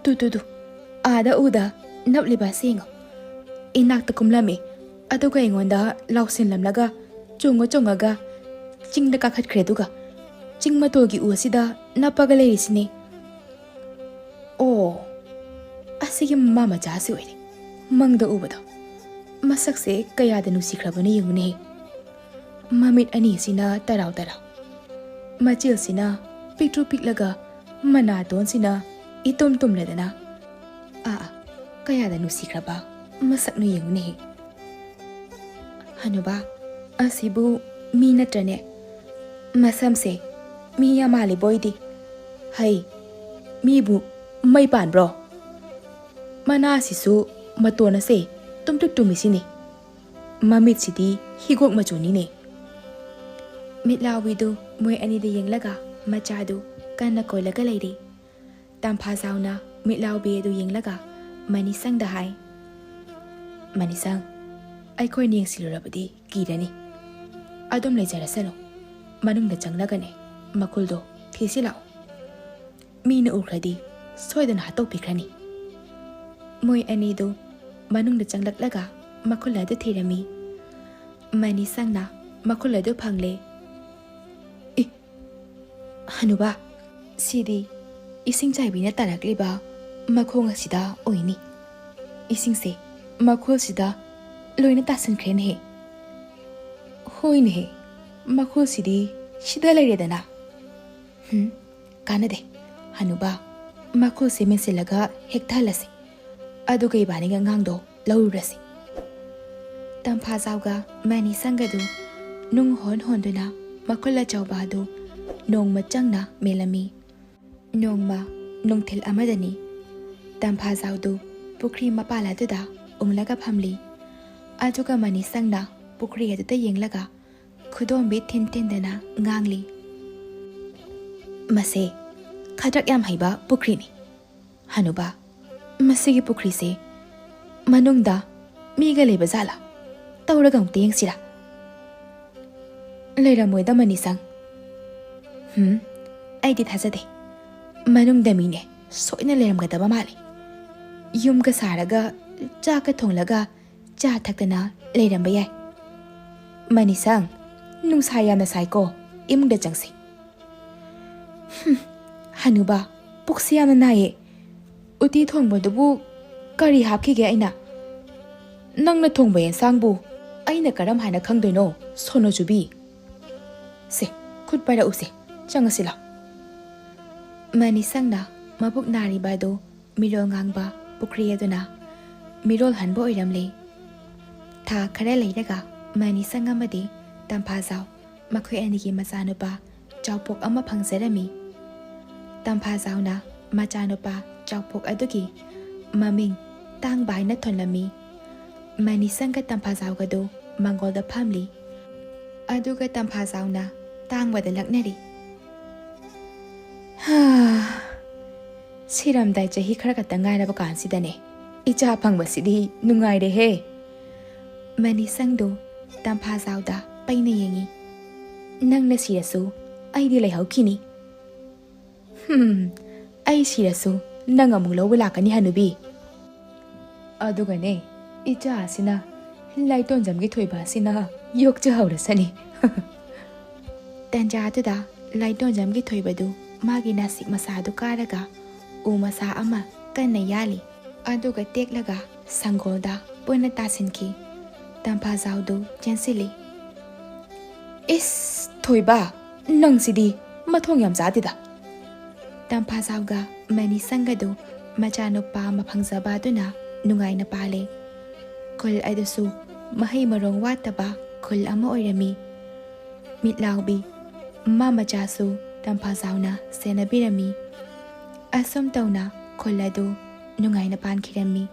ꯇꯨ ꯑꯥꯗ ꯎꯗ ꯅꯞꯂꯤꯕ ꯁꯦꯡꯉꯣ ꯏꯅꯥꯛꯇ ꯀꯨꯝꯂꯝꯃꯤ ꯑꯗꯨꯒ ꯑꯩꯉꯣꯟꯗ ꯂꯥꯎꯁꯤꯟꯂꯝꯂꯒ ꯆꯣꯡꯉꯒ ꯆꯤꯡꯗ ꯀꯥꯈꯠꯈ꯭ꯔꯦ ꯑꯗꯨꯒ ꯆꯤꯡ ꯃꯇꯣꯜꯒꯤ ꯎ ꯑꯁꯤꯗ ꯅꯞꯄꯒ ꯂꯩꯔꯤꯁꯤꯅꯦ ꯑꯣ ꯑꯁꯤꯒꯤ ꯃꯃꯥ ꯃꯆꯥꯁꯤ ꯑꯣꯏꯔꯦ ꯃꯪꯗ ꯎꯕꯗꯣ ꯃꯁꯛꯁꯦ ꯀꯌꯥꯗ ꯅꯨꯡꯁꯤꯈ꯭ꯔꯕꯅ ꯌꯦꯡꯉꯨꯅꯦ ꯃꯃꯤꯠ ꯑꯅꯤꯁꯤꯅ ꯇꯔꯥꯎ ꯃꯆꯤꯜꯁꯤꯅ ꯄꯤꯛꯇ꯭ꯔꯨ ꯄꯤꯛꯂꯒ ꯃꯅꯥꯇꯣꯟꯁꯤꯅ ꯏꯇꯨꯝ ꯇꯨꯝꯂꯗꯅ ꯀꯌꯥꯗ ꯅꯨꯡꯁꯤꯈ꯭ꯔꯕ ꯃꯁꯛꯅ ꯌꯦꯡꯉꯨꯅꯦ ꯍꯅꯨꯕ ꯑꯁꯤꯕꯨ ꯃꯤ ꯅꯠꯇ꯭ꯔꯅꯦ ꯃꯁꯝꯁꯦ ꯃꯤ ꯌꯥꯝ ꯃꯥꯜꯂꯤꯕꯣꯏꯗꯤ ꯍꯩ ꯃꯤꯕꯨ ꯃꯩ ꯄꯥꯟꯕ꯭ꯔꯣ ꯃꯅꯥꯁꯤꯁꯨ ꯃꯇꯣꯟ ꯑꯁꯦ ꯇꯨꯝꯇ꯭ꯔꯤꯛ ꯇꯨꯝꯃꯤꯁꯤꯅꯤ ꯃꯃꯤꯠꯁꯤꯗꯤ ꯍꯤꯒꯣꯛ ꯃꯆꯨꯅꯤꯅꯦ ꯃꯤꯠꯂꯥꯎꯕꯤꯗꯨ ꯃꯣꯏ ꯑꯅꯤꯗ ꯌꯦꯡꯂꯒ ꯃꯆꯥꯗꯨ ꯀꯟꯅ ꯀꯣꯜꯂꯒ ꯂꯩꯔꯤ ꯇꯝꯐꯥꯖꯥꯎꯅ ꯃꯤꯠꯂꯥꯎꯕꯤ ꯑꯗꯨ ꯌꯦꯡꯂꯒ ꯃꯅꯤꯁꯪꯗ ꯍꯥꯏ ꯃꯅꯤꯁꯪ ꯑꯩꯈꯣꯏꯅ ꯌꯦꯡꯁꯤꯜꯂꯨꯔꯕꯗꯤ ꯀꯤꯔꯅꯤ ꯑꯗꯨꯝ ꯂꯩꯖꯔꯁꯅꯨ ꯃꯅꯨꯡꯗ ꯆꯪꯂꯒꯅꯦ ꯃꯈꯨꯜꯗꯣ ꯊꯤꯁꯤ ꯂꯥꯛꯑꯣ ꯃꯤꯅ ꯎꯈ꯭ꯔꯗꯤ ꯁꯣꯏꯗꯅ ꯍꯥꯠꯇꯣꯛꯄꯤꯈ꯭ꯔꯅꯤ ꯃꯣꯏ ꯑꯅꯤꯗꯨ ꯃꯅꯨꯡꯗ ꯆꯪꯂꯛꯂꯒ ꯃꯈꯨꯜ ꯑꯗꯨ ꯊꯤꯔꯝꯃꯤ ꯃꯅꯤꯁꯪꯅ ꯃꯈꯨꯜ ꯑꯗꯨ ꯐꯪꯂꯦ ꯍꯅꯨꯕ ꯁꯤꯗꯤ ꯏꯁꯤꯡ ꯆꯥꯏꯕꯤꯅ ꯇꯥꯔꯛꯂꯤꯕ ꯃꯈꯣꯡ ꯑꯁꯤꯗ ꯑꯣꯏꯅꯤ ꯏꯁꯤꯡꯁꯦ ꯃꯈꯨꯜꯁꯤꯗ ꯂꯣꯏꯅ ꯇꯥꯁꯟꯈ꯭ꯔꯦꯅꯦꯍꯦ ꯍꯣꯏꯅꯦꯍꯦ ꯃꯈꯨꯜꯁꯤꯗꯤ ꯁꯤꯗ ꯂꯩꯔꯦꯗꯅ ꯀꯥꯟꯅꯗꯦ ꯍꯅꯨꯕ ꯃꯈꯨꯜꯁꯦ ꯃꯦꯟꯁꯤꯜꯂꯒ ꯍꯦꯛꯊꯍꯜꯂꯁꯤ ꯑꯗꯨꯒ ꯏꯕꯥꯅꯤꯒꯤ ꯑꯉꯥꯡꯗꯣ ꯂꯧꯔꯨꯔꯁꯤ ตามพาเจ้าก็แม่นี่สังกะดูนุ่งหอนหอนด้วยนะมาคนละเจ้าบาดูนงมาจังนะเมลามีนงมานงเทลอามาดานีตามพาเจ้าดูปุครีมาปาลาตุดาองละกับพัมลีอาจุกามานี่สังนะปุครีอาตุตะเยงละกะคุดอมบิทินทินเดนะงางลีมาเซข้าจักยามให้บาปุครีนี่ฮานุบามาเซกิปุครีเซมานุงดามีกะเลยบะซาลาเต้าระกังเตียงสิละเลยระมวยดามานี่สังไอดิทัศเดมานุงดามีเนี่ยสวยนั่นเลยรำกันตาบ้ามาเลยยุมกะสาระกะจากะทงละกะจ่าทักตนะเลยรำไปยัยมานี่สังนุ่งสายยามนะสายโกอิมุงเดจังสิฮานุบาปุกเสียมันนายอุติทงบนตัวบุกะรีฮับขี้แกไอน่ะนั่งน่ะทงไปยันสร้างบุไอน่ะกะรำหายน่ะขังด้วยโนโซโนจูบีเสคุดไปละอุเสจังสิละมานี่สังนะมาบุกนารีบาโดมิโรงางบาปุกเรียดนะมิโรลหันบ่อยรำเลยถ้าคาได้เลยได้กะมานี่สังงามดีตามพาเจ้ามาคุยอันนี้กินมาจานุปาเจ้าพกเอามาพังเสด็จมีตามพาเจ้านะมาจานุปาเจ้าพกอดุกีมามิงตั้งใบนัดทนละมีมานิสังกัตามพาเจ้าก็ดูมังกรดพัมลีอดุกัตามพาเจ้านะตั้งไว้แต่ลักเนรีฮ่าสิรำได้จะฮิครากัตตั้งง่ายนะประการสิดานี่อีจ้าพังบัสิดีนุ่งไงเด้เฮมานิสังดูตามพาเจ้าดาไปในยังงี้นั่งในสีระสูไอดีเลยเขาขี้นี่ไอสีระสูนั่งกับมึงแล้วเวลากันนี่ฮันนูบีดูกันเนี่ยอีจ้าสินะไล่ต้นจำกี่ถอยบาสินะยกจะเอาละสินี่แต่จ้าตัวดาไล่ต้นจำกี่ถอยบาดูมากินาสิมาซาดูการะกะอูมาซาอามากันในยาลีดูกันเต็กละกะสังโกดาปนตาสินคีตามพาเจ้าดูเจนสิลีอิสถอยบ้านังสิดีมาท่องยำจ้าดิดาตามพาเจ้าก็แม่นี่สังกัดดูมาจานุปามาพังซาบาดูนะนุ่งไงนะปาเลคนไอเดสูมาให้มาร้องว่าตบะคนละมาออยรมีมิดลาวบีมาจาสูตามพาเจ้านะเซนบิรมีอาสมเตานะคนละดูนุ่งไงนะปานคิรมี